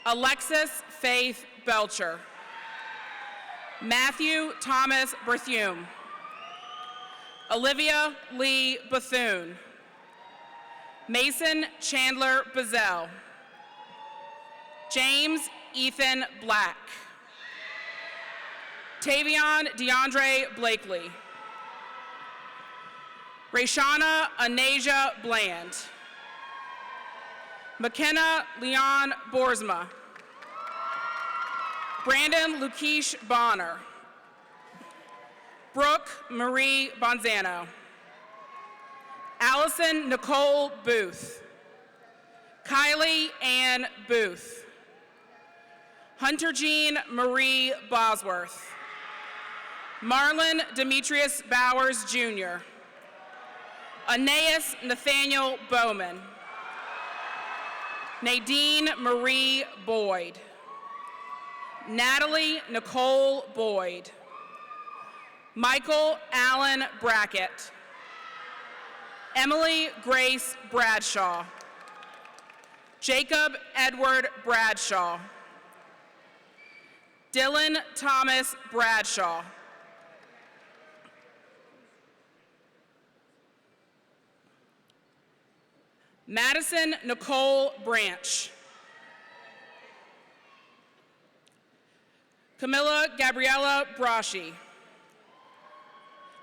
N: Alexis Faith Belcher. Matthew Thomas Berthume. Olivia Lee Bethune. Mason Chandler Bazell. James Ethan Black. Tavion DeAndre Blakely. Rayshana Anasia Bland. McKenna Leon Borsma. Brandon Lukesh Bonner. Brooke Marie Bonzano. Allison Nicole Booth. Kylie Ann Booth. Hunter Jean Marie Bosworth. Marlon Demetrius Bowers, Jr. Aeneas Nathaniel Bowman. Nadine Marie Boyd. Natalie Nicole Boyd. Michael Allen Brackett. Emily Grace Bradshaw. Jacob Edward Bradshaw. Dylan Thomas Bradshaw. Madison Nicole Branch. Camilla Gabriella Braschi.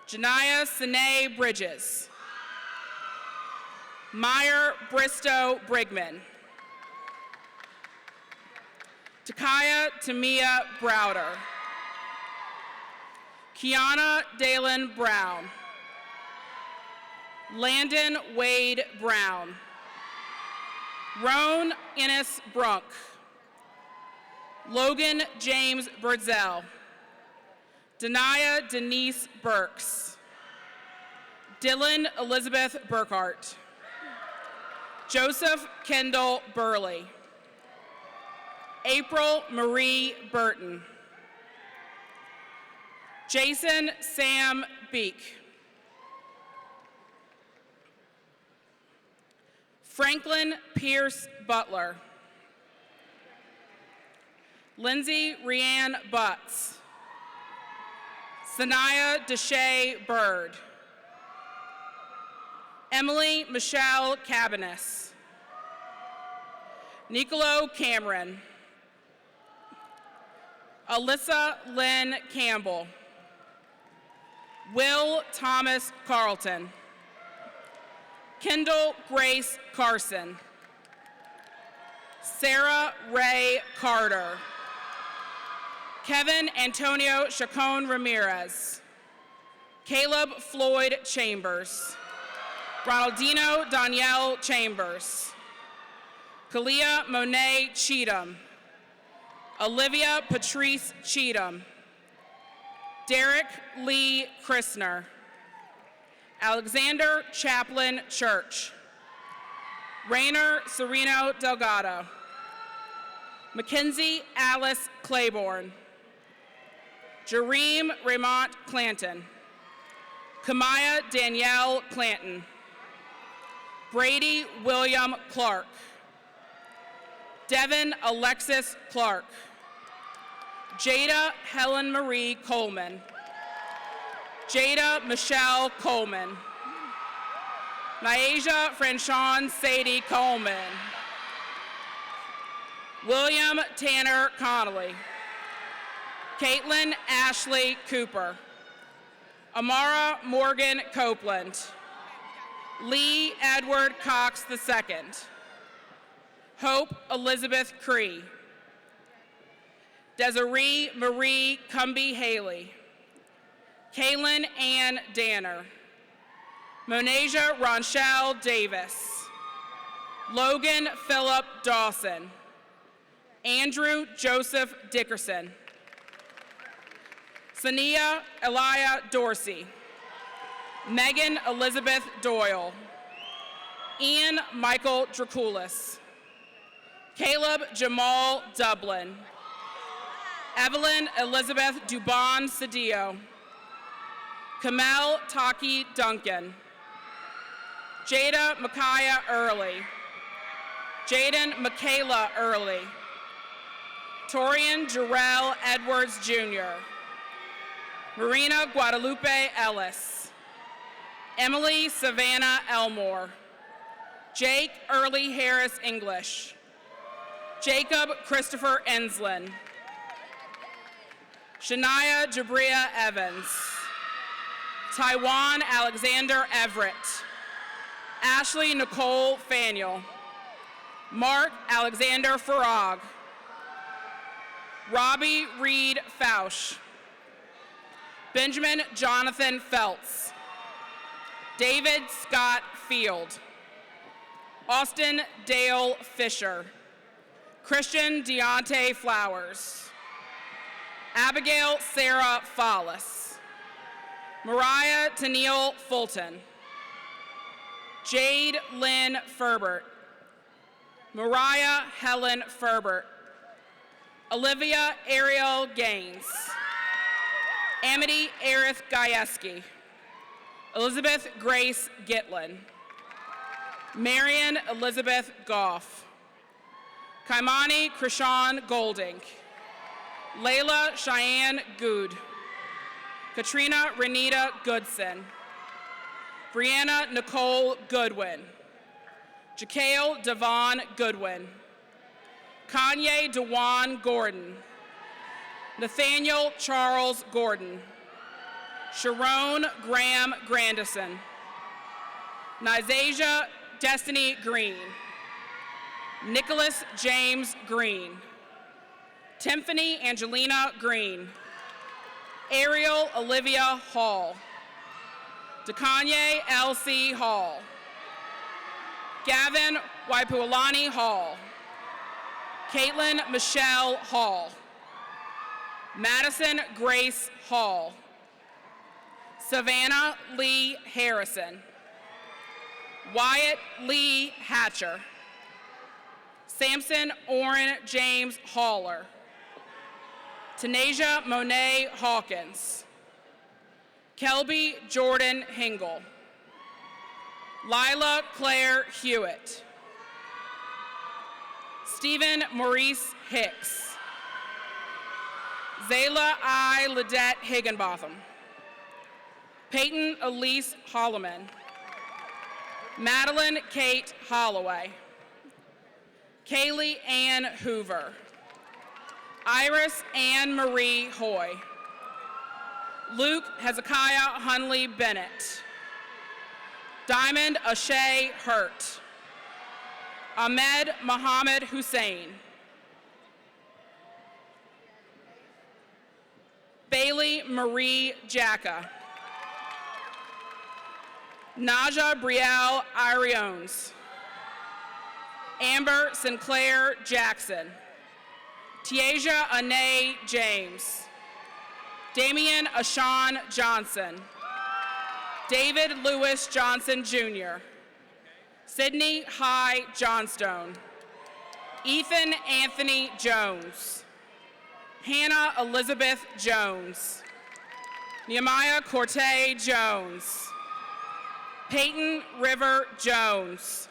N: Janaya Sine Bridges. Meyer Bristow Brigman. Takaya Tamia Browder. Kiana Dalen Brown. Landon Wade Brown. Roan Innes Brunk. Logan James Birdsell. Denia Denise Burks. Dylan Elizabeth Burkhart. Joseph Kendall Burley. April Marie Burton. Jason Sam Beek. Franklin Pierce Butler. Lindsay Rianne Butts. Sanaya Deshay Bird. Emily Michelle Cabanis. Nicolo Cameron. Alyssa Lynn Campbell. Will Thomas Carlton. Kendall Grace Carson. Sarah Ray Carter. Kevin Antonio Chacon Ramirez. Caleb Floyd Chambers. Ronaldino Danielle Chambers. Kalia Monet Cheatham. Olivia Patrice Cheatham. Derek Lee Christner. Alexander Chaplin Church. Rainer Sereno Delgado. Mackenzie Alice Claiborne. Jareem Raymond Clanton. Kamaya Danielle Clanton. Brady William Clark. Devin Alexis Clark. Jada Helen Marie Coleman. Jada Michelle Coleman. Nyasia Franchon Sadie Coleman. William Tanner Connolly. Caitlin Ashley Cooper. Amara Morgan Copeland. Lee Edward Cox II. Hope Elizabeth Cree. Desiree Marie Cumby Haley. Kaylin Ann Danner. Monasia Ronchelle Davis. Logan Phillip Dawson. Andrew Joseph Dickerson. Sania Elia Dorsey. Megan Elizabeth Doyle. Ian Michael Draculis. Caleb Jamal Dublin. Evelyn Elizabeth Dubon Cedillo. Kamel Taki Duncan. Jada Micaiah Early. Jaden Michaela Early. Torian Jarrell Edwards Jr. Marina Guadalupe Ellis. Emily Savannah Elmore. Jake Early Harris English. Jacob Christopher Enslin. Shania Jabria Evans. Taiwan Alexander Everett. Ashley Nicole Faniel. Mark Alexander Farag. Robbie Reed Fausch. Benjamin Jonathan Feltz. David Scott Field. Austin Dale Fisher. Christian Deontay Flowers. Abigail Sarah Follis. Mariah Tennille Fulton. Jade Lynn Ferbert. Mariah Helen Ferbert. Olivia Ariel Gaines. Amity Erith Gajewski. Elizabeth Grace Gitlin. Marion Elizabeth Goff. Kaimani Krishan Golding. Layla Cheyenne Good. Katrina Renita Goodson. Brianna Nicole Goodwin. Jakael Devon Goodwin. Kanye Dewan Gordon. Nathaniel Charles Gordon. Sharon Graham Grandison. Nizasia Destiny Green. Nicholas James Green. Tiffany Angelina Green. Ariel Olivia Hall. Dakanye L.C. Hall. Gavin Waipualani Hall. Caitlin Michelle Hall. Madison Grace Hall. Savannah Lee Harrison. Wyatt Lee Hatcher. Samson Orrin James Haller. Tanasia Monet Hawkins. Kelby Jordan Hingle. Lila Claire Hewitt. Stephen Maurice Hicks. Zayla I. Ledette Higginbotham. Peyton Elise Holloman. Madeline Kate Holloway. Kaylee Ann Hoover. Iris Ann Marie Hoy. Luke Hezekiah Hunley Bennett. Diamond Ashay Hurt. Ahmed Mohammed Hussein. Bailey Marie Jacka. Naja Brielle Iriones. Amber Sinclair Jackson. Tiaja Anae James. Damian Ashawn Johnson. David Lewis Johnson Jr. Sydney High Johnstone. Ethan Anthony Jones. Hannah Elizabeth Jones. Nehemiah Corte Jones. Peyton River Jones.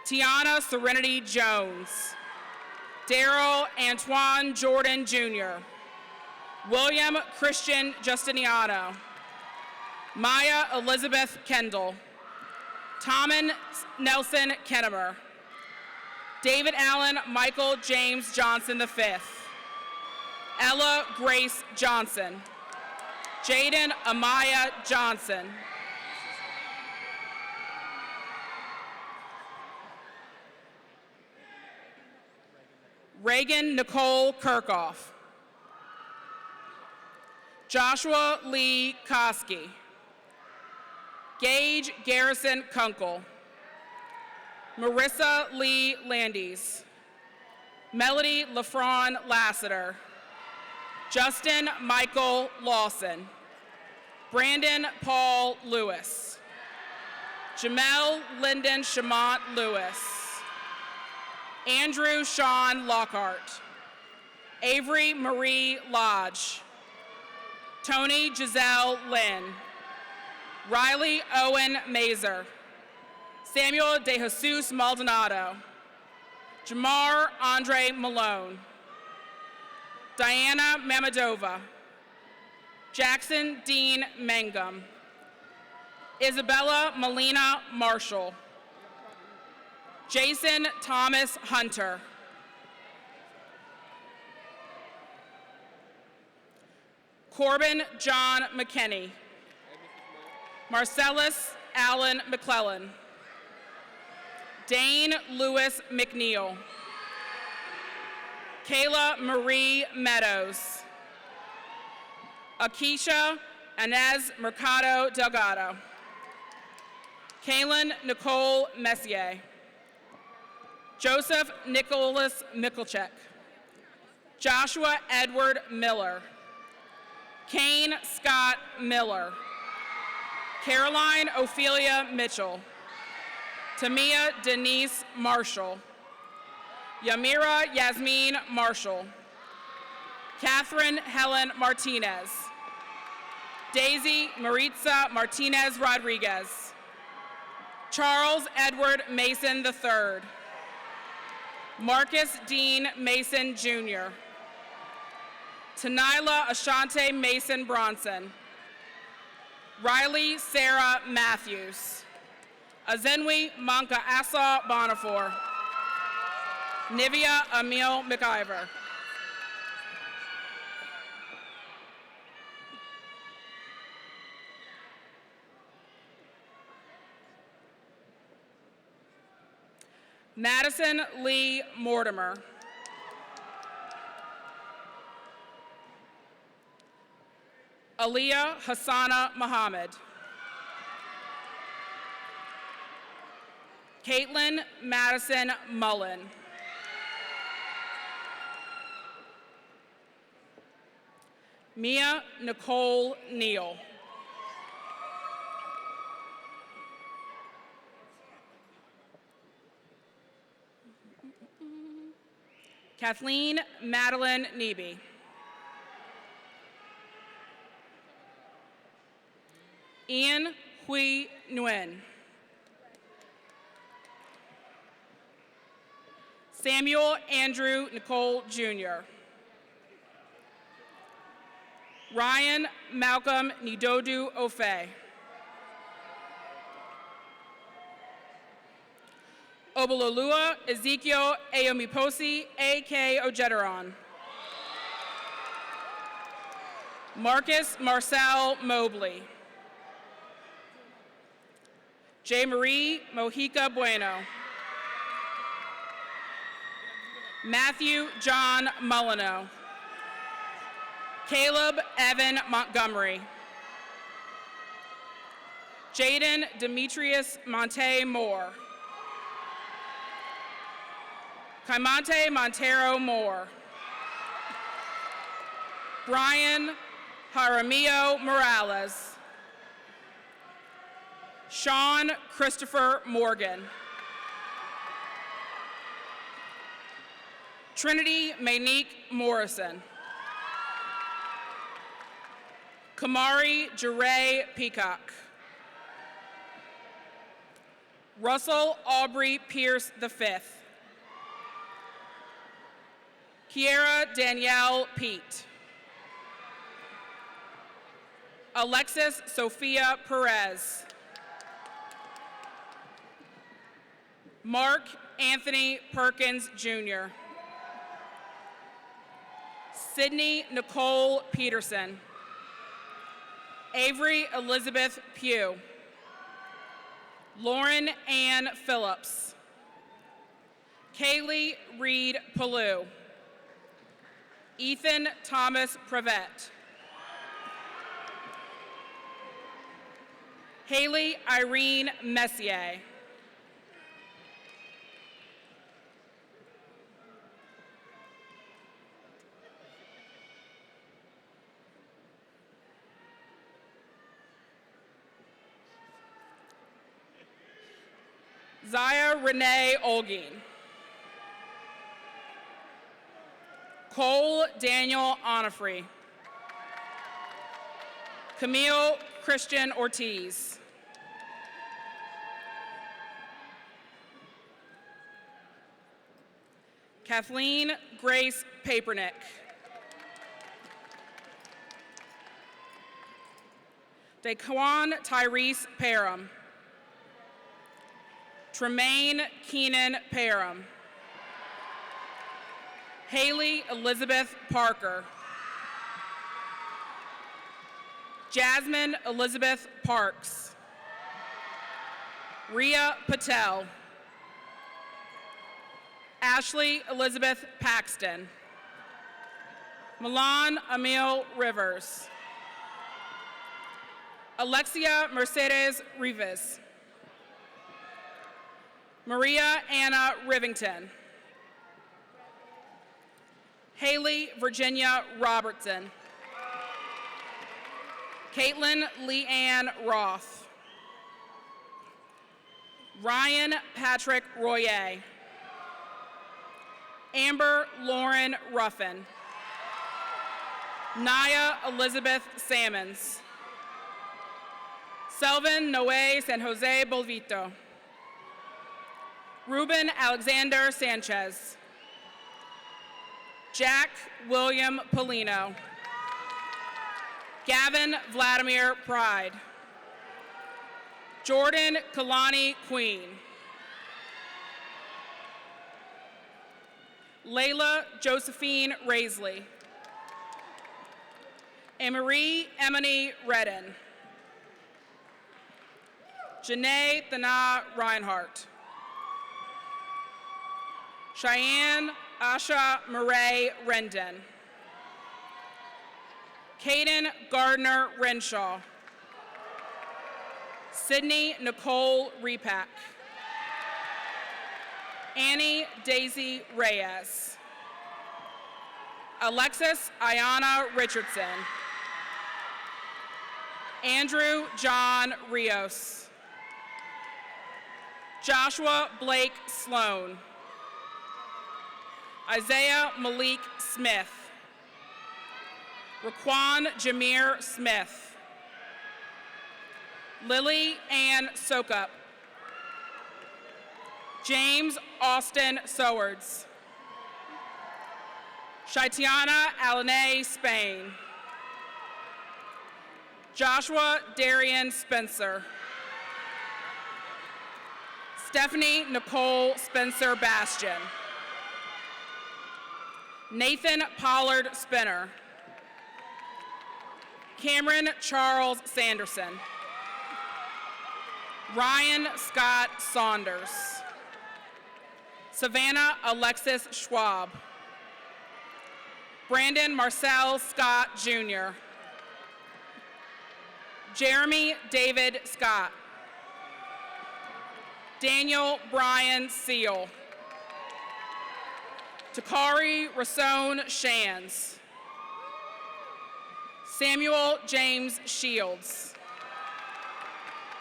N: Tiana Serenity Jones. Daryl Antoine Jordan Jr. William Christian Justiniano. Maya Elizabeth Kendall. Tommen Nelson Kennemer. David Allen Michael James Johnson V. Ella Grace Johnson. Jaden Amaya Johnson. Reagan Nicole Kirkhoff. Joshua Lee Koski. Gage Garrison Kunkel. Marissa Lee Landis. Melody LaFron Lassiter. Justin Michael Lawson. Brandon Paul Lewis. Jamel Lyndon Shamont Lewis. Andrew Sean Lockhart. Avery Marie Lodge. Tony Giselle Lynn. Riley Owen Mazer. Samuel De Jesus Maldonado. Jamar Andre Malone. Diana Mamadova. Jackson Dean Mangum. Isabella Melina Marshall. Jason Thomas Hunter. Corbin John McKinney. Marcellus Allen McClellan. Dane Lewis McNeil. Kayla Marie Meadows. Akeisha Inez Mercado Delgado. Kaylin Nicole Messier. Joseph Nicholas Mickelchek. Joshua Edward Miller. Kane Scott Miller. Caroline Ophelia Mitchell. Tamia Denise Marshall. Yamira Yasmin Marshall. Catherine Helen Martinez. Daisy Maritza Martinez Rodriguez. Charles Edward Mason III. Marcus Dean Mason Jr. Tanila Ashante Mason Bronson. Riley Sarah Matthews. Azenwi Manka Asa Bonafor. Nivea Emil McIver. Madison Lee Mortimer. Aliyah Hassana Muhammad. Caitlin Madison Mullen. Mia Nicole Neal. Kathleen Madeline Neby. Ian Hui Nguyen. Samuel Andrew Nicole Jr. Ryan Malcolm Nidodu Ofe. Obalolua Ezekiel Ayomiposi A.K. Ojeteron. Marcus Marcel Mobley. J. Marie Mojica Bueno. Matthew John Molyneux. Caleb Evan Montgomery. Jaden Demetrius Monte Moore. Caimante Montero Moore. Brian Jaramillo Morales. Sean Christopher Morgan. Trinity Maynique Morrison. Kamari Jeray Peacock. Russell Aubrey Pierce V. Kiera Danielle Pete. Alexis Sophia Perez. Mark Anthony Perkins Jr. Sydney Nicole Peterson. Avery Elizabeth Pugh. Lauren Ann Phillips. Kaylee Reed Palou. Ethan Thomas Prevette. Haley Irene Messier. Zaya Renee Olgin. Cole Daniel Onifrey. Camille Christian Ortiz. Kathleen Grace Papernick. Daquan Tyrese Parham. Tremaine Keenan Parham. Haley Elizabeth Parker. Jasmine Elizabeth Parks. Ria Patel. Ashley Elizabeth Paxton. Milan Emil Rivers. Alexia Mercedes Rivas. Maria Anna Rivington. Haley Virginia Robertson. Caitlin Leanne Roth. Ryan Patrick Royer. Amber Lauren Ruffin. Naya Elizabeth Salmons. Selvin Noe San Jose Bolvito. Ruben Alexander Sanchez. Jack William Polino. Gavin Vladimir Pride. Jordan Kalani Queen. Layla Josephine Raisley. Emery Emily Redden. Janae Thana Reinhardt. Cheyenne Asha Murray Rendon. Caden Gardner Renshaw. Sydney Nicole Repack. Annie Daisy Reyes. Alexis Ayana Richardson. Andrew John Rios. Joshua Blake Sloan. Isaiah Malik Smith. Raquan Jameer Smith. Lily Ann Sokup. James Austin Sowards. Shaitiana Alanay Spain. Joshua Darian Spencer. Stephanie Nicole Spencer Bastian. Nathan Pollard Spinner. Cameron Charles Sanderson. Ryan Scott Saunders. Savannah Alexis Schwab. Brandon Marcel Scott Jr. Jeremy David Scott. Daniel Brian Seal. Takari Rasone Shands. Samuel James Shields.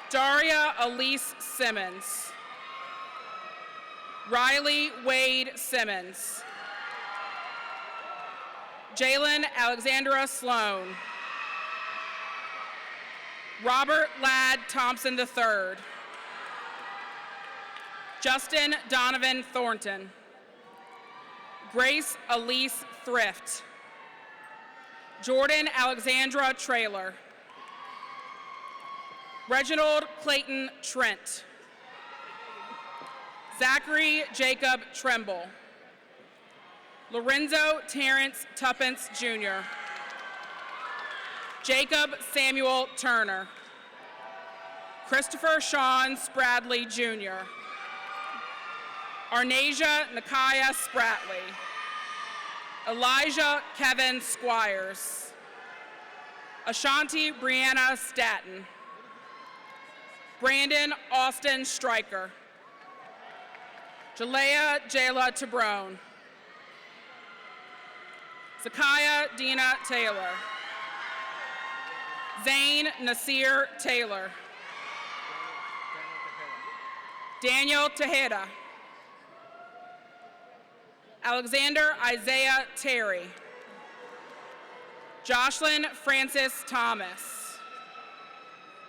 N: Daria Elise Simmons. Riley Wade Simmons. Jalen Alexandra Sloan. Robert Ladd Thompson III. Justin Donovan Thornton. Grace Elise Thrift. Jordan Alexandra Traylor. Reginald Clayton Trent. Zachary Jacob Tremble. Lorenzo Terrence Tuppence Jr. Jacob Samuel Turner. Christopher Sean Spradley Jr. Arnasia Nakaya Spratley. Elijah Kevin Squires. Ashanti Brianna Staton. Brandon Austin Stryker. Jalea Jayla Tabrone. Zakaya Dina Taylor. Zane Nasir Taylor. Daniel Tejeda. Alexander Isaiah Terry. Jocelyn Francis Thomas.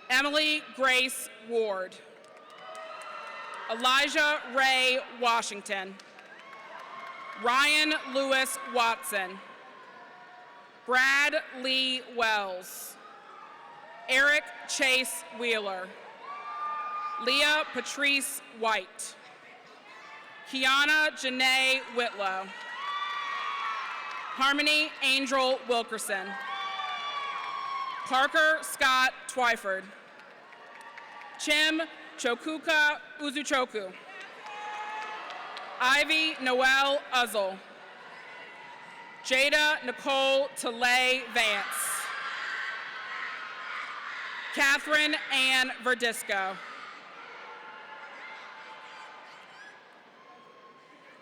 N: Emily Grace Ward. Elijah Ray Washington. Ryan Lewis Watson. Brad Lee Wells. Eric Chase Wheeler. Leah Patrice White. Kiana Janae Whitlow. Harmony Angel Wilkerson. Parker Scott Twyford. Chim Chokuka Uzuchoku. Ivy Noel Uzzle. Jada Nicole Tillay Vance. Catherine Ann Verdisco.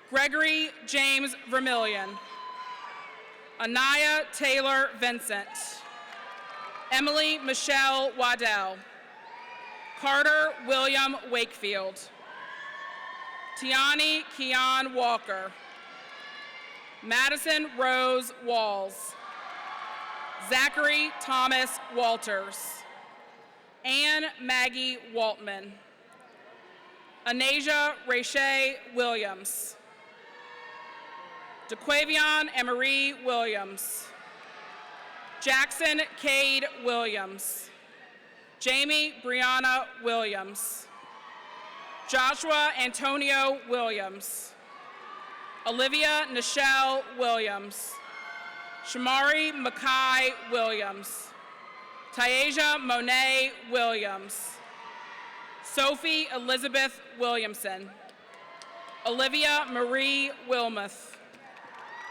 N: Gregory James Vermillion. Anaya Taylor Vincent. Emily Michelle Waddell. Carter William Wakefield. Tiani Keon Walker. Madison Rose Walls. Zachary Thomas Walters. Anne Maggie Waltman. Anasia Rache Williams. DeQuavion Emery Williams. Jackson Cade Williams. Jamie Brianna Williams. Joshua Antonio Williams. Olivia Nichelle Williams. Shamari Mackay Williams. Tyasia Monet Williams. Sophie Elizabeth Williamson. Olivia Marie Wilmuth.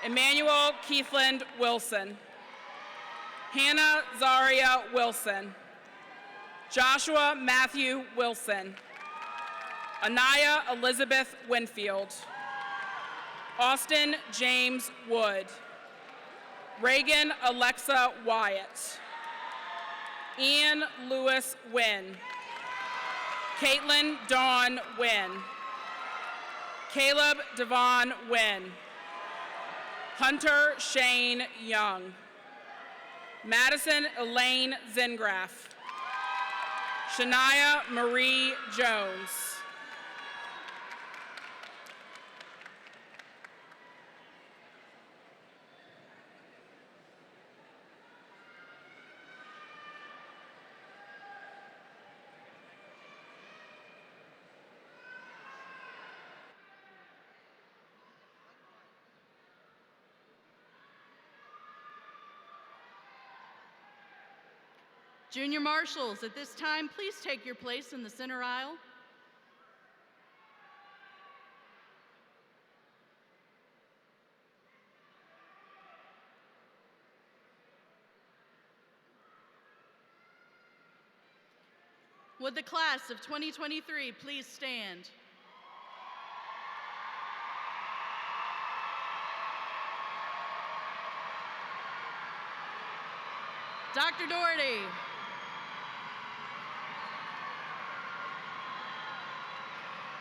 N: Emmanuel Keithland Wilson. Hannah Zaria Wilson. Joshua Matthew Wilson. Anaya Elizabeth Winfield. Austin James Wood. Reagan Alexa Wyatt. Ian Lewis Wynn. Caitlin Dawn Wynn. Caleb Devon Wynn. Hunter Shane Young. Madison Elaine Zingraff. Shania Marie Jones.
K: Junior marshals, at this time, please take your place in the center aisle. Would the class of 2023 please stand? Dr. Doherty.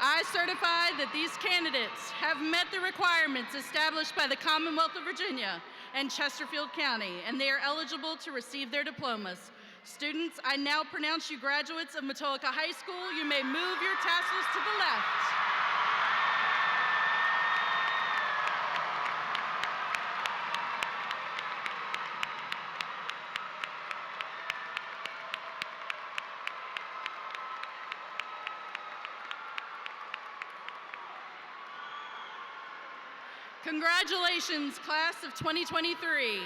K: I certify that these candidates have met the requirements established by the Commonwealth of Virginia and Chesterfield County, and they are eligible to receive their diplomas. Students, I now pronounce you graduates of Matoaca High School. You may move your tassels to the left. Congratulations, class of 2023.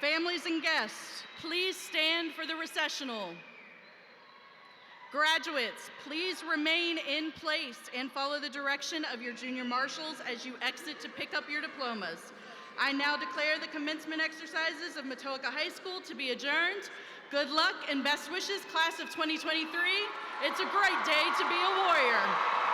K: Families and guests, please stand for the recessional. Graduates, please remain in place and follow the direction of your junior marshals as you exit to pick up your diplomas. I now declare the commencement exercises of Matoaca High School to be adjourned. Good luck and best wishes, class of 2023. It's a great day to be a warrior.